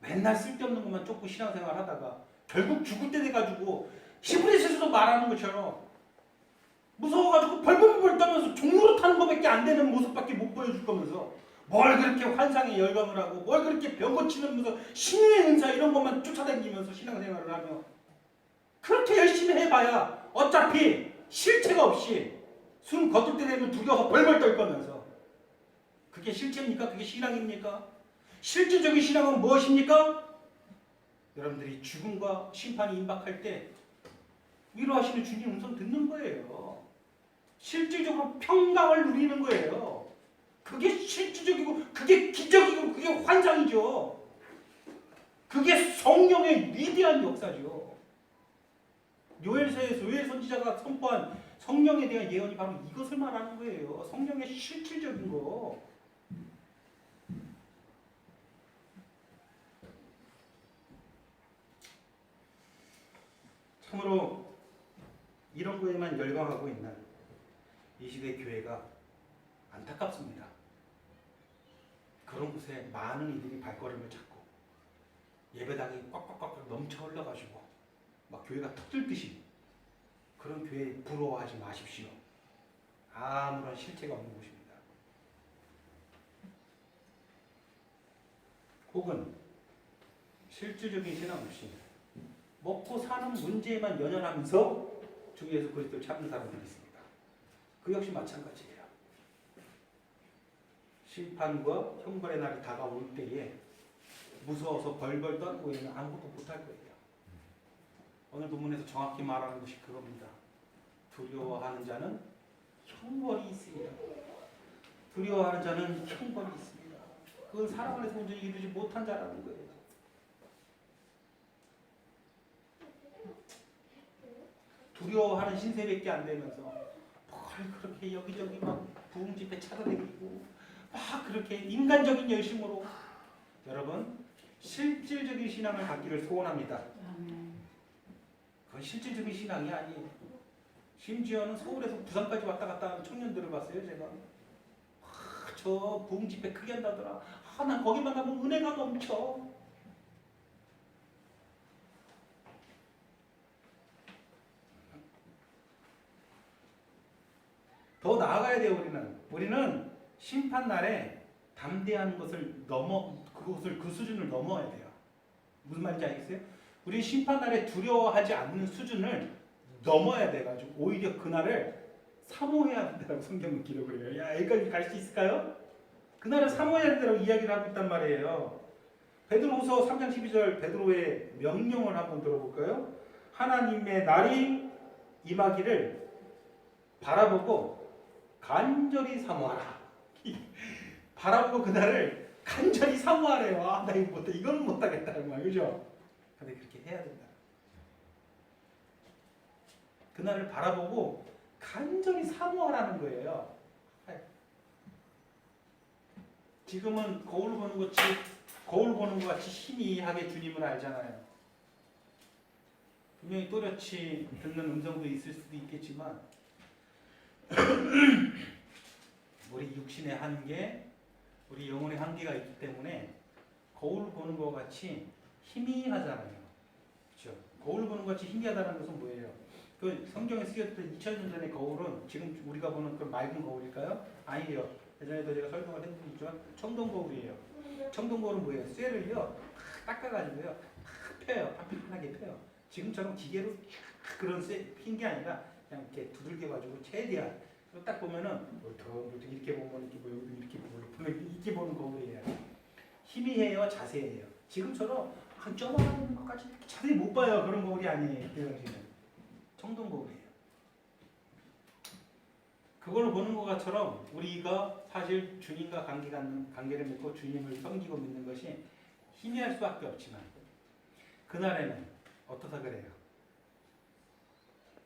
맨날 쓸데없는 것만 쫓고 신앙생활 하다가 결국 죽을 때 돼가지고 히브리서에서도 말하는 것처럼 무서워가지고 벌벌벌 떠면서 종로로 타는 것밖에 안 되는 모습밖에 못 보여줄 거면서 뭘 그렇게 환상에 열광을 하고 뭘 그렇게 병 고치면서 신의 은사 이런 것만 쫓아다니면서 신앙생활을 하며 그렇게 열심히 해봐야 어차피 실체가 없이 숨 거둘 때 되면 두려워서 벌벌 떨 거면서 그게 실체입니까? 그게 신앙입니까? 실질적인 신앙은 무엇입니까? 여러분들이 죽음과 심판이 임박할 때 위로하시는 주님 음성 듣는 거예요. 실질적으로 평강을 누리는 거예요. 그게 실질적이고 그게 기적이고 그게 환상이죠. 그게 성령의 위대한 역사죠. 요엘서에서 요엘 선지자가 선포한 성령에 대한 예언이 바로 이것을 말하는 거예요. 성령의 실질적인 거. 참으로 이런 거에만 열광하고 있는 이 시대 교회가 안타깝습니다. 그런 곳에 많은 이들이 발걸음을 잡고 예배당이 꽉꽉꽉 넘쳐 흘러가지고 막 교회가 터질듯이 그런 교회에 부러워하지 마십시오. 아무런 실체가 없는 곳입니다. 혹은 실질적인 신앙 없이 먹고 사는 문제에만 연연하면서 주 예수 그리스도를 찾는 사람들이 있습니다. 그 역시 마찬가지예요. 심판과 형벌의 날이 다가올 때에 무서워서 벌벌 떨고 있는 아무것도 못할 거예요. 오늘 본문에서 정확히 말하는 것이 그겁니다. 두려워하는 자는 형벌이 있습니다. 두려워하는 자는 형벌이 있습니다. 그건 사람 안에서 온전히 이루지 못한 자라는 거예요. 두려워하는 신세밖에 안 되면서 뭘 그렇게 여기저기 막 부흥 집회 찾아다니고 막 그렇게 인간적인 열심으로 여러분 실질적인 신앙을 갖기를 소원합니다. 그건 실질적인 신앙이 아니에요. 심지어는 서울에서 부산까지 왔다 갔다 하는 청년들을 봤어요. 제가 저 부흥 집회 크게 한다더라. 난 거기만 가면 은혜가 넘쳐. 더 나아가야 돼요. 우리는 심판 날에 담대한 것을 그 수준을 넘어야 돼요. 무슨 말인지 알겠어요? 우리 심판 날에 두려워하지 않는 수준을 넘어야 돼가지고 오히려 그날을 사모해야 된다고 성경은 기록을 해요. 야, 여기까지 갈 수 있을까요? 그날을 사모해야 된다고 이야기를 하고 있단 말이에요. 베드로후서 3장 12절 베드로의 명령을 한번 들어볼까요? 하나님의 날이 임하기를 바라보고 간절히 사모하라. 바라보고 그날을 간절히 사모하래요. 나 이거 못해. 이거는 못하겠다. 그죠? 근데 그렇게 해야 된다. 그날을 바라보고 간절히 사모하라는 거예요. 지금은 거울 보는 것 같이 희미하게 주님을 알잖아요. 분명히 또렷이 듣는 음성도 있을 수도 있겠지만 우리 육신의 한계, 우리 영혼의 한계가 있기 때문에 거울 보는 것 같이 희미하잖아요. 그렇죠? 거울 보는 것 같이 희미하다는 것은 뭐예요? 그 성경에 쓰였던 2000년 전의 거울은 지금 우리가 보는 그 맑은 거울일까요? 아니에요. 예전에도 제가 설명을 해드린 적 있지만 청동 거울이에요. 청동 거울은 뭐예요? 쇠를요 닦아가지고요 펴요. 판판하게 펴요. 지금처럼 기계로 그런 핀 게 아니라 그냥 이렇게 두들겨가지고 최대한 딱 보면은 멀텅 이렇게 보면 이렇게 보이고 이렇게 보면 이렇게 보는 거울이에요. 희미해요, 자세해요. 지금처럼 한 점하는 것까지 자세히 못 봐요. 그런 거울이 아니에요. 그 당시는 청동 거울이에요. 그걸 보는 것처럼 우리가 사실 주님과 관계를 맺고 주님을 섬기고 믿는 것이 희미할 수밖에 없지만 그날에는 어떠다 그래요?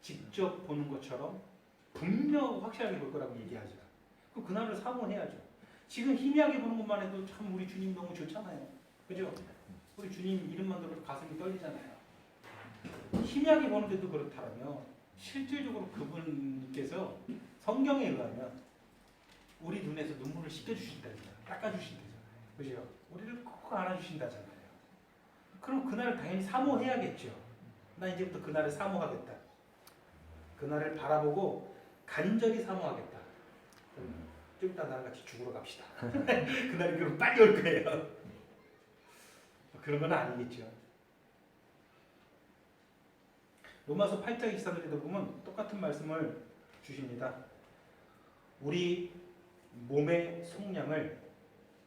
직접 보는 것처럼 분명 확실하게 볼 거라고 얘기하죠. 그럼 그날을 사모해야죠. 지금 희미하게 보는 것만 해도 참 우리 주님 너무 좋잖아요. 그죠? 우리 주님 이름만 들어도 가슴이 떨리잖아요. 희미하게 보는데도 그렇다면 실질적으로 그분께서 성경에 의하면 우리 눈에서 눈물을 씻겨주신다잖아요. 닦아주신다잖아요. 그죠? 우리를 꼭 안아주신다잖아요. 그럼 그날을 당연히 사모해야겠죠. 나 이제부터 그날을 사모하겠다. 그날을 바라보고 간절히 사모하겠다. 좀 이따 나랑 같이 죽으러 갑시다. 그날이 그럼 빨리 올 거예요. 그런 건 아니겠죠. 로마서 8장 24절에도 보면 똑같은 말씀을 주십니다. 우리 몸의 속량을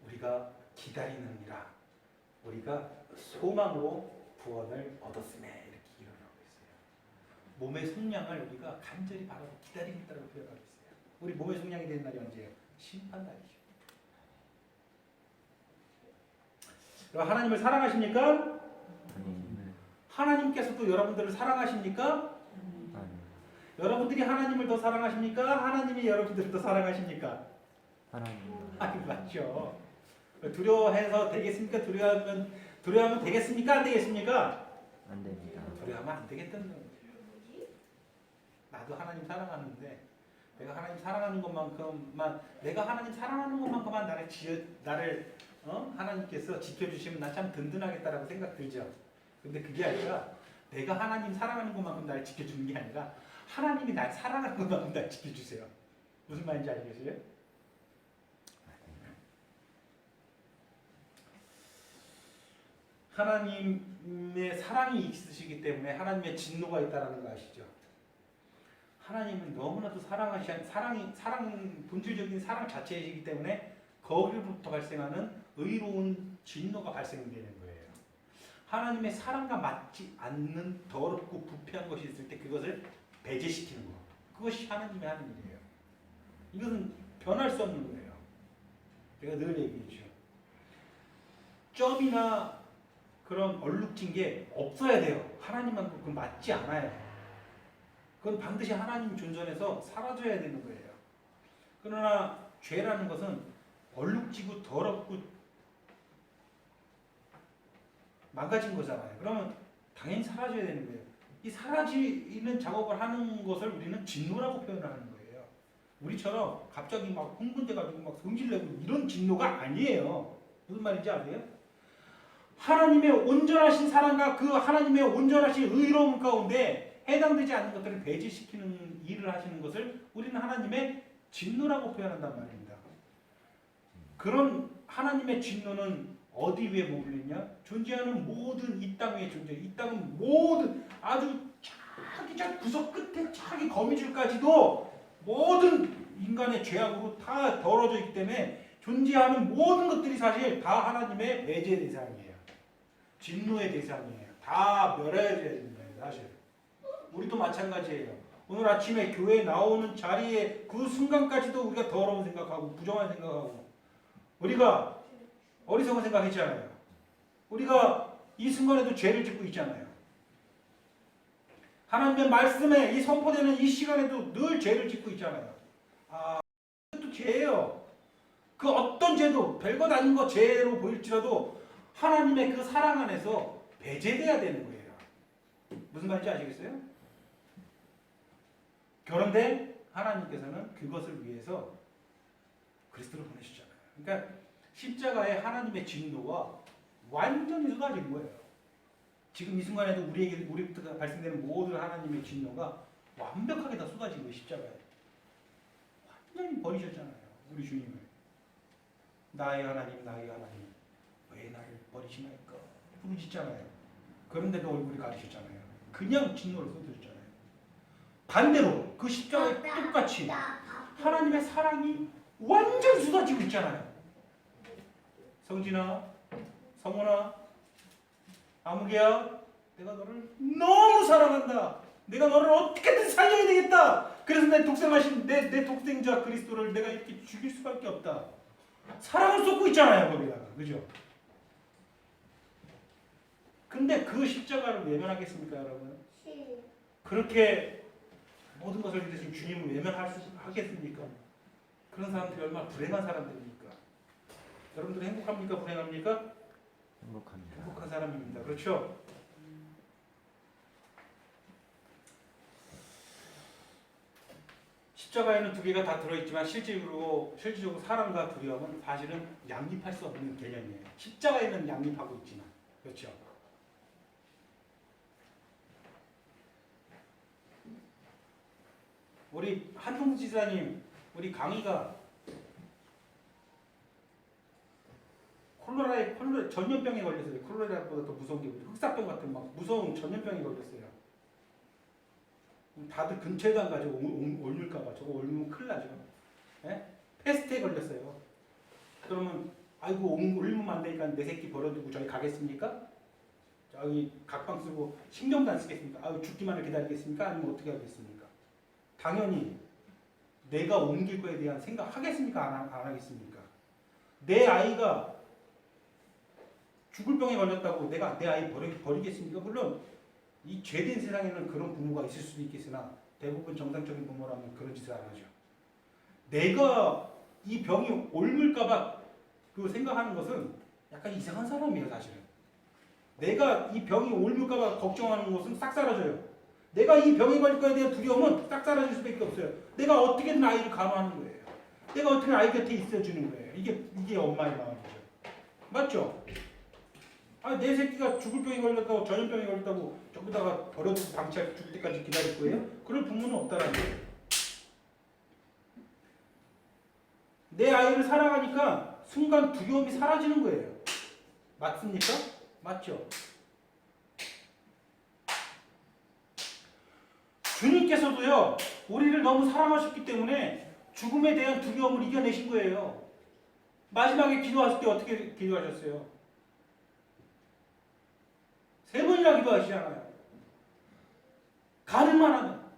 우리가 기다리느니라. 우리가 소망으로 구원을 얻었으며 이렇게 일어나고 있어요. 몸의 속량을 우리가 간절히 바라고 기다리고 있다고 표현하고 있어요. 우리 몸의 속량이 되는 날이 언제예요? 심판날이죠. 하나님을 사랑하십니까? 하나님께서도 여러분들을 사랑하십니까? 여러분들이 하나님을 더 사랑하십니까? 하나님이 여러분들을 더 사랑하십니까? 하나님. 아니 맞죠. 두려워해서 되겠습니까? 두려워하면 되겠습니까? 안 되겠습니까? 안 됩니다. 두려워하면 안 되겠다는 거예요. 나도 하나님 사랑하는데 내가 하나님 사랑하는 것만큼만 나를 하나님께서 지켜주시면 나 참 든든하겠다라고 생각 들죠. 근데 그게 아니라 내가 하나님 사랑하는 것만큼 나를 지켜주는 게 아니라 하나님이 날 사랑하는 것만큼 날 지켜주세요. 무슨 말인지 알겠어요? 하나님의 사랑이 있으시기 때문에 하나님의 진노가 있다는 거 아시죠? 하나님은 너무나도 본질적인 사랑 자체이기 때문에 거기로부터 발생하는 의로운 진노가 발생되는 거예요. 하나님의 사랑과 맞지 않는 더럽고 부패한 것이 있을 때 그것을 배제시키는 거. 그것이 하나님의 하는 일이에요. 이것은 변할 수 없는 거예요. 제가 늘 얘기했죠. 점이나 그런 얼룩진 게 없어야 돼요. 하나님만 그건 맞지 않아요. 그건 반드시 하나님 존전에서 사라져야 되는 거예요. 그러나 죄라는 것은 얼룩지고 더럽고 망가진 거잖아요. 그러면 당연히 사라져야 되는 거예요. 이 사라지는 작업을 하는 것을 우리는 진노라고 표현하는 거예요. 우리처럼 갑자기 막 흥분돼가지고 막 성질내고 이런 진노가 아니에요. 무슨 말인지 아세요? 하나님의 온전하신 사랑과 그 하나님의 온전하신 의로움 가운데 해당되지 않는 것들을 배제시키는 일을 하시는 것을 우리는 하나님의 진노라고 표현한단 말입니다. 그런 하나님의 진노는 어디 위에 머물리냐? 존재하는 모든 이 땅 위에 존재. 이 땅은 모든 아주 자기 구석 끝에 자기 거미줄까지도 모든 인간의 죄악으로 다 더러져 있기 때문에 존재하는 모든 것들이 사실 다 하나님의 배제 대상이에요. 진노의 대상이에요. 다 멸해져야 됩니다. 사실. 우리도 마찬가지예요. 오늘 아침에 교회에 나오는 자리에 그 순간까지도 우리가 더러운 생각하고 부정한 생각하고 우리가 어리석은 생각했잖아요. 우리가 이 순간에도 죄를 짓고 있잖아요. 하나님의 말씀에 이 선포되는 이 시간에도 늘 죄를 짓고 있잖아요. 아, 그것도 죄예요. 그 어떤 죄도 별것 아닌 거 죄로 보일지라도 하나님의 그 사랑 안에서 배제돼야 되는 거예요. 무슨 말인지 아시겠어요? 그런데 하나님께서는 그것을 위해서 그리스도를 보내셨잖아요. 그러니까 십자가에 하나님의 진노가 완전히 쏟아진 거예요. 지금 이 순간에도 우리부터 발생되는 모든 하나님의 진노가 완벽하게 다 쏟아진 거예요. 십자가에. 완전히 버리셨잖아요. 우리 주님을. 나의 하나님, 나의 하나님, 왜 나를 버리시나이까? 부르짖잖아요. 그런데도 얼굴이 가리셨잖아요. 그냥 진노를 쏟으셨잖아요. 반대로 그 십자가에 똑같이 하나님의 사랑이 완전히 쏟아지고 있잖아요. 성진아, 성원아, 아무개야, 내가 너를 너무 사랑한다. 내가 너를 어떻게든 살려야 되겠다. 그래서 내 독생하신 내 독생자 그리스도를 내가 이렇게 죽일 수밖에 없다. 사랑을 쏟고 있잖아요, 거기다가. 그죠? 근데 그 십자가를 외면하겠습니까, 여러분? 그렇게 모든 것을 믿으신 주님을 외면하겠습니까? 그런 사람들이 얼마나 불행한 사람들입니까? 여러분들 행복합니까? 불행합니까? 행복합니다. 행복한 사람입니다. 그렇죠? 십자가에는 두 개가 다 들어있지만 실질적으로 사랑과 두려움은 사실은 양립할 수 없는 개념이에요. 십자가에는 양립하고 있지만, 그렇죠? 우리 한동수 지사님, 우리 강희가 콜레라 전염병에 걸렸어요. 콜레라보다 더 무서운 게 흑사병 같은 막 무서운 전염병에 걸렸어요. 다들 근처에도 안 가죠. 옮을까봐. 저거 옮으면 큰일 나죠. 예? 패스트에 걸렸어요. 그러면 아이고 옮으면 안 되니까 내 새끼 버려두고 저희 가겠습니까? 저기 각방 쓰고 신경도 안 쓰겠습니까? 아유 죽기만을 기다리겠습니까? 아니면 어떻게 하겠습니까? 당연히 내가 옮길 거에 대한 생각 하겠습니까? 안 하겠습니까? 내 아이가 죽을 병에 걸렸다고 내가 내 아이 버리겠습니까? 물론 이 죄된 세상에는 그런 부모가 있을 수도 있겠으나 대부분 정상적인 부모라면 그런 짓을 안 하죠. 내가 이 병이 옮을까봐 그 생각하는 것은 약간 이상한 사람이에요, 사실은. 내가 이 병이 옮을까봐 걱정하는 것은 싹 사라져요. 내가 이 병에 걸릴 거에 대한 두려움은 싹 사라질 수밖에 없어요. 내가 어떻게든 아이를 간호하는 거예요. 내가 어떻게 아이 곁에 있어주는 거예요. 이게 엄마의 마음이죠. 맞죠? 아, 내 새끼가 죽을 병에 걸렸다고 전염병에 걸렸다고 저기다가 버려두고 방치할 죽을 때까지 기다릴 거예요? 그럴 부모는 없다라는 거예요. 내 아이를 사랑하니까 순간 두려움이 사라지는 거예요. 맞습니까? 맞죠? 주님께서도요, 우리를 너무 사랑하셨기 때문에 죽음에 대한 두려움을 이겨내신 거예요. 마지막에 기도하실 때 어떻게 기도하셨어요? 3번이나 기도하시잖아요. 가능만 하면.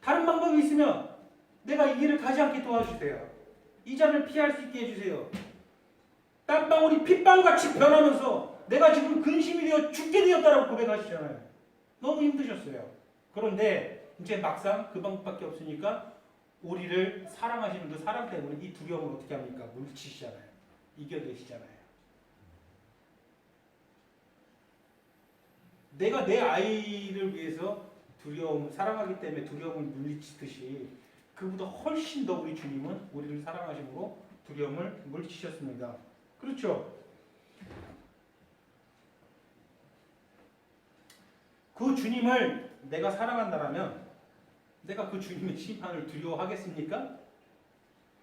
다른 방법이 있으면 내가 이 길을 가지 않게 도와주세요. 이 잔을 피할 수 있게 해주세요. 땀방울이 핏방울같이 변하면서 내가 지금 근심이 되어 죽게 되었다라고 고백하시잖아요. 너무 힘드셨어요. 그런데 이제 막상 그 방법밖에 없으니까 우리를 사랑하시는 그 사랑 때문에 이 두려움을 어떻게 합니까? 물리치시잖아요. 이겨내시잖아요. 내가 내 아이를 위해서 사랑하기 때문에 두려움을 물리치듯이 그보다 훨씬 더 우리 주님은 우리를 사랑하심으로 두려움을 물리치셨습니다. 그렇죠? 그 주님을 내가 사랑한다면 내가 그 주님의 심판을 두려워하겠습니까?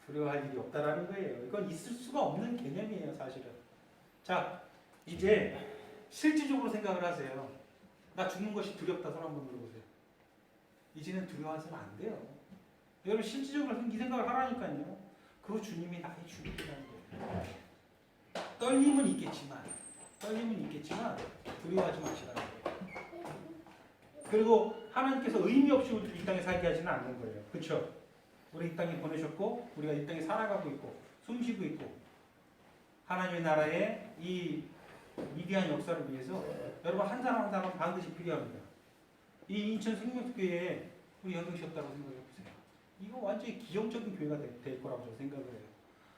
두려워할 일이 없다라는 거예요. 이건 있을 수가 없는 개념이에요, 사실은. 자, 이제 실질적으로 생각을 하세요. 나 죽는 것이 두렵다. 손 한번 들어보세요. 이제는 두려워하시면 안 돼요. 여러분 실질적으로 이 생각을 하라니까요. 그 주님이 나의 주님이라는 거예요. 떨림은 있겠지만 두려워하지 마시라는 거예요. 그리고 하나님께서 의미 없이 우리를 이 땅에 살게 하지는 않는 거예요. 그렇죠? 우리 이 땅에 보내셨고 우리가 이 땅에 살아가고 있고 숨쉬고 있고 하나님의 나라의 이 위대한 역사를 위해서 여러분 한 사람 한 사람 반드시 필요합니다. 이 인천 생명교회에 우리 영경씨였다고 생각해 보세요. 이거 완전히 기형적인 교회가 될 거라고 저는 생각을 해요.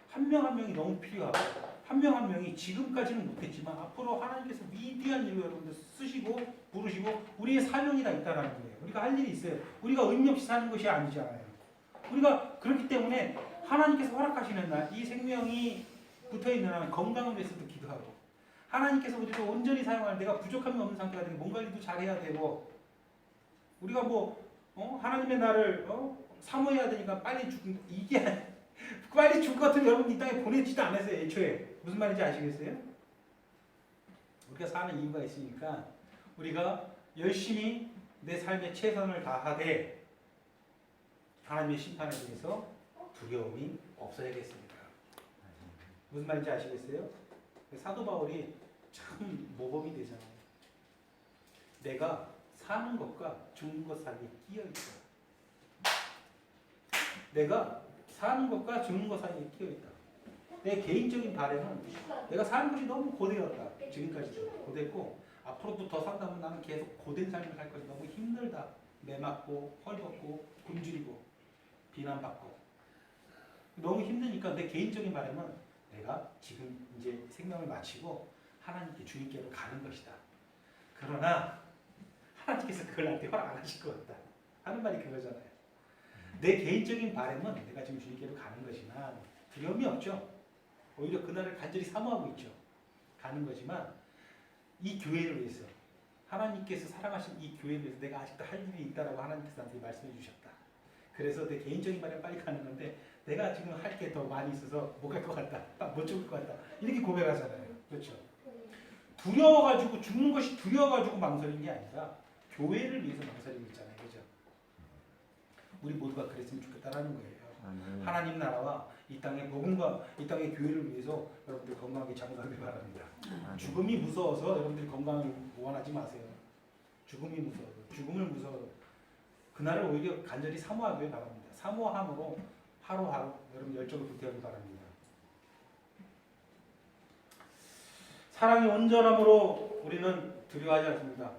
한 명 한 명이 너무 필요하고 한 명 한 명이 지금까지는 못했지만 앞으로 하나님께서 위대한 일로 여러분들 쓰시고 부르시고 우리의 사명이 다 있다라는 거예요. 우리가 할 일이 있어요. 우리가 의미 없이 사는 것이 아니잖아요. 우리가 그렇기 때문에 하나님께서 허락하시는 날 이 생명이 붙어있는 한은 건강을 위해서도 기도하고 하나님께서 우리를 온전히 사용할 내가 부족함이 없는 상태가 되고 뭔가 일도 잘해야 되고 우리가 하나님의 나를 사모해야 되니까 빨리 죽는 이게 빨리 죽을 것 같으면 여러분 이 땅에 보내지도 않았어요. 애초에 무슨 말인지 아시겠어요? 우리가 사는 이유가 있으니까 우리가 열심히 내 삶에 최선을 다하되 하나님의 심판에 대해서 두려움이 없어야겠습니다. 무슨 말인지 아시겠어요? 사도 바울이 참 모범이 되잖아요. 내가 사는 것과 죽는 것 사이에 끼어 있다. 내가 사는 것과 죽는 것 사이에 끼어 있다. 내 개인적인 바람은 내가 사는 것이 너무 고되었다. 지금까지도 고됐고 앞으로도 더 산다면 나는 계속 고된 삶을 살 것이 너무 힘들다. 매맞고 헐벗고 굶주리고 비난받고 너무 힘드니까 내 개인적인 바람은 내가 지금 이제 생명을 마치고 하나님께 주님께로 가는 것이다. 그러나 하나님께서 그걸 나한테 허락 안 하실 것 같다 하는 말이 그거잖아요. 내 개인적인 바람은 내가 지금 주님께로 가는 거지만 두려움이 없죠. 오히려 그날을 간절히 사모하고 있죠. 가는 거지만 이 교회를 위해서 하나님께서 사랑하신 이 교회를 위해서 내가 아직도 할 일이 있다라고 하나님께서 나한테 말씀해 주셨다. 그래서 내 개인적인 바람에 빨리 가는 건데 내가 지금 할 게 더 많이 있어서 못 갈 것 같다. 못 죽을 것 같다. 이렇게 고백하잖아요. 그렇죠? 두려워가지고 죽는 것이 두려워가지고 망설인 게 아니라 교회를 위해서 망설이고 있잖아요. 그죠? 우리 모두가 그랬으면 좋겠다라는 거예요. 하나님 나라와 이 땅의 복음과 이 땅의 교회를 위해서 여러분들 건강하게 장수하길 바랍니다. 죽음이 무서워서 여러분들이 건강을 원하지 마세요. 죽음이 무서워서 죽음을 무서워서 그날을 오히려 간절히 사모하길 바랍니다. 사모함으로 하루하루 여러분 열정을 불태우길 바랍니다. 사랑이 온전함으로 우리는 두려워하지 않습니다.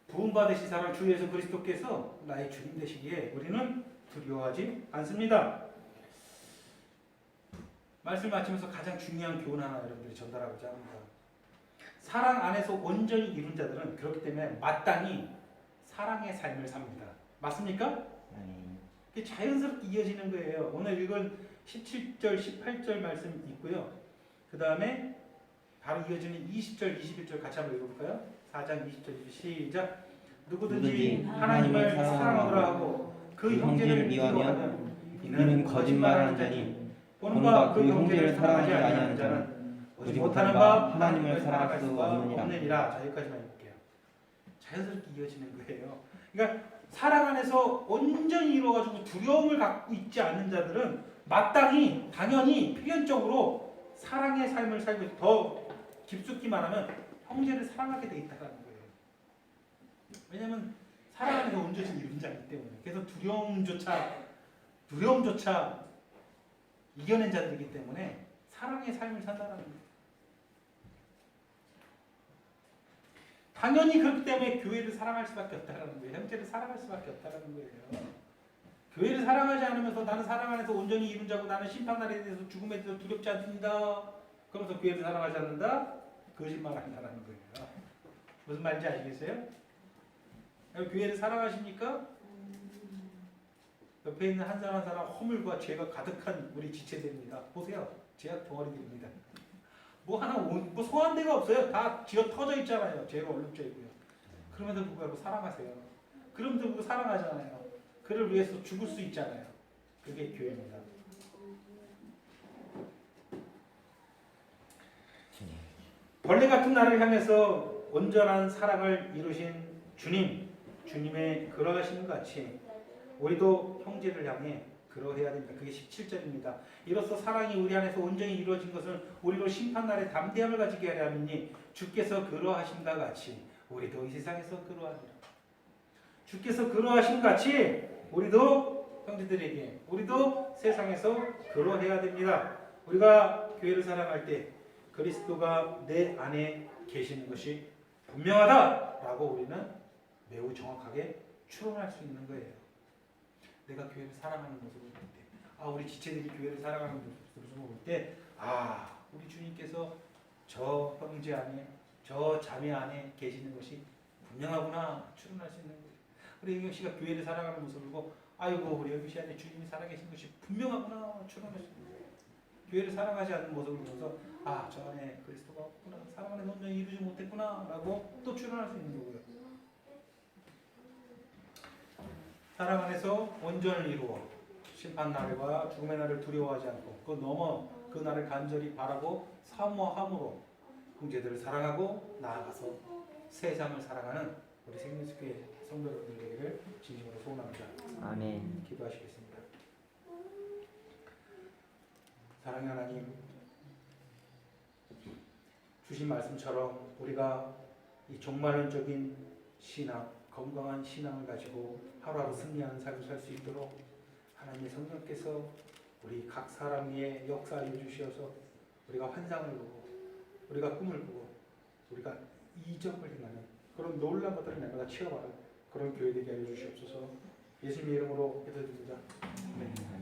부흥 받으신 사랑 주 예수 그리스도께서 나의 주님 되시기에 우리는 두려워하지 않습니다. 말씀 마치면서 가장 중요한 교훈 하나 여러분들이 전달하고자 합니다. 사랑 안에서 온전히 이룬 자들은 그렇기 때문에 마땅히 사랑의 삶을 삽니다. 맞습니까? 그게 자연스럽게 이어지는 거예요. 오늘 읽은 17절, 18절 말씀 있고요. 그 다음에 바로 이어지는 20절, 21절 같이 한번 읽어볼까요? 4장 20절 시작. 누구든지 하나님을 사랑하노라 하고 그 형제를 미워하면 이는 거짓말하는 자니 본과 그 형제를 사랑하지 아니하는 자는 보지 못하는 바 하나님을 사랑할 수 없느니라. 자, 여기까지만 읽을게요. 자연스럽게 이어지는 거예요. 그러니까 사랑 안에서 온전히 이루어가지고 두려움을 갖고 있지 않는 자들은 마땅히 당연히 필연적으로 사랑의 삶을 살고 더 깊숙이 말하면 형제를 사랑하게 돼 있다는 거예요. 왜냐하면 사랑 안에서 온전히 이룬 자이기 때문에. 그래서 두려움조차 이겨낸 자들이기 때문에 사랑의 삶을 산다는 거예요. 당연히 그렇기 때문에 교회를 사랑할 수밖에 없다는 거예요. 형제를 사랑할 수밖에 없다는 거예요. 교회를 사랑하지 않으면서 나는 사랑 안에서 온전히 이룬 자고 나는 심판날에 대해서 죽음에 대해서 두렵지 않습니다. 그러면서 교회를 사랑하지 않는다? 거짓말한다는 거예요. 무슨 말인지 아시겠어요? 교회를 사랑하십니까? 옆에 있는 한 사람 한 사람 허물과 죄가 가득한 우리 지체들입니다. 보세요. 죄악 덩어리들입니다. 뭐 하나 뭐 소환 데가 없어요. 다 지어 터져 있잖아요. 죄로 얼룩져 있고요. 그럼에도 불구하고 사랑하세요. 그럼에도 불구하고 사랑하잖아요. 그를 위해서 죽을 수 있잖아요. 그게 교회입니다. 벌레 같은 나를 향해서 온전한 사랑을 이루신 주님의 그러하신 것 같이 우리도 형제를 향해 그러해야 됩니다. 그게 17절입니다. 이로써 사랑이 우리 안에서 온전히 이루어진 것은 우리로 심판날에 담대함을 가지게 하려 함이니 주께서 그러하심과 같이 우리도 이 세상에서 그러하리라. 주께서 그러하심 같이 우리도 형제들에게 우리도 세상에서 그러해야 됩니다. 우리가 교회를 사랑할 때 그리스도가 내 안에 계시는 것이 분명하다라고 우리는 매우 정확하게 추론할 수 있는 거예요. 내가 교회를 사랑하는 모습을 볼 때, 우리 지체들이 교회를 사랑하는 모습을 볼 때, 우리 주님께서 저 형제 안에, 저 자매 안에 계시는 것이 분명하구나 추론할 수 있는 거예요. 우리 영경 씨가 교회를 사랑하는 모습을 보고, 아이고 우리 영경 씨 안에 주님이 살아계신 것이 분명하구나 추론할 수 있는 거예요. 교회를 사랑하지 않는 모습을 보면서 저 안에 그리스도가 없구나, 사랑 안에 온전히 이루지 못했구나 라고 또 추론할 수 있는 거고요. 사랑 안에서 온전을 이루어 심판날과 죽음의 날을 두려워하지 않고 그 넘어 그 날을 간절히 바라고 사모함으로 형제들을 사랑하고 나아가서 세상을 사랑하는 우리 생명수교회 성도 여러분들 되기를 진심으로 소원합니다. 아멘. 기도하시겠습니다. 사랑의 하나님, 주신 말씀처럼 우리가 이 종말론적인 신앙, 건강한 신앙을 가지고 하루하루 승리하는 삶을 살 수 있도록 하나님의 성령께서 우리 각 사람 위에 역사해 주셔서 우리가 환상을 보고 우리가 꿈을 꾸고 우리가 이적을 행하는 그런 놀라운 것들을 날마다 체험하는 그런 교회 되게 하여 주시옵소서. 예수님의 이름으로 기도드립니다. 네.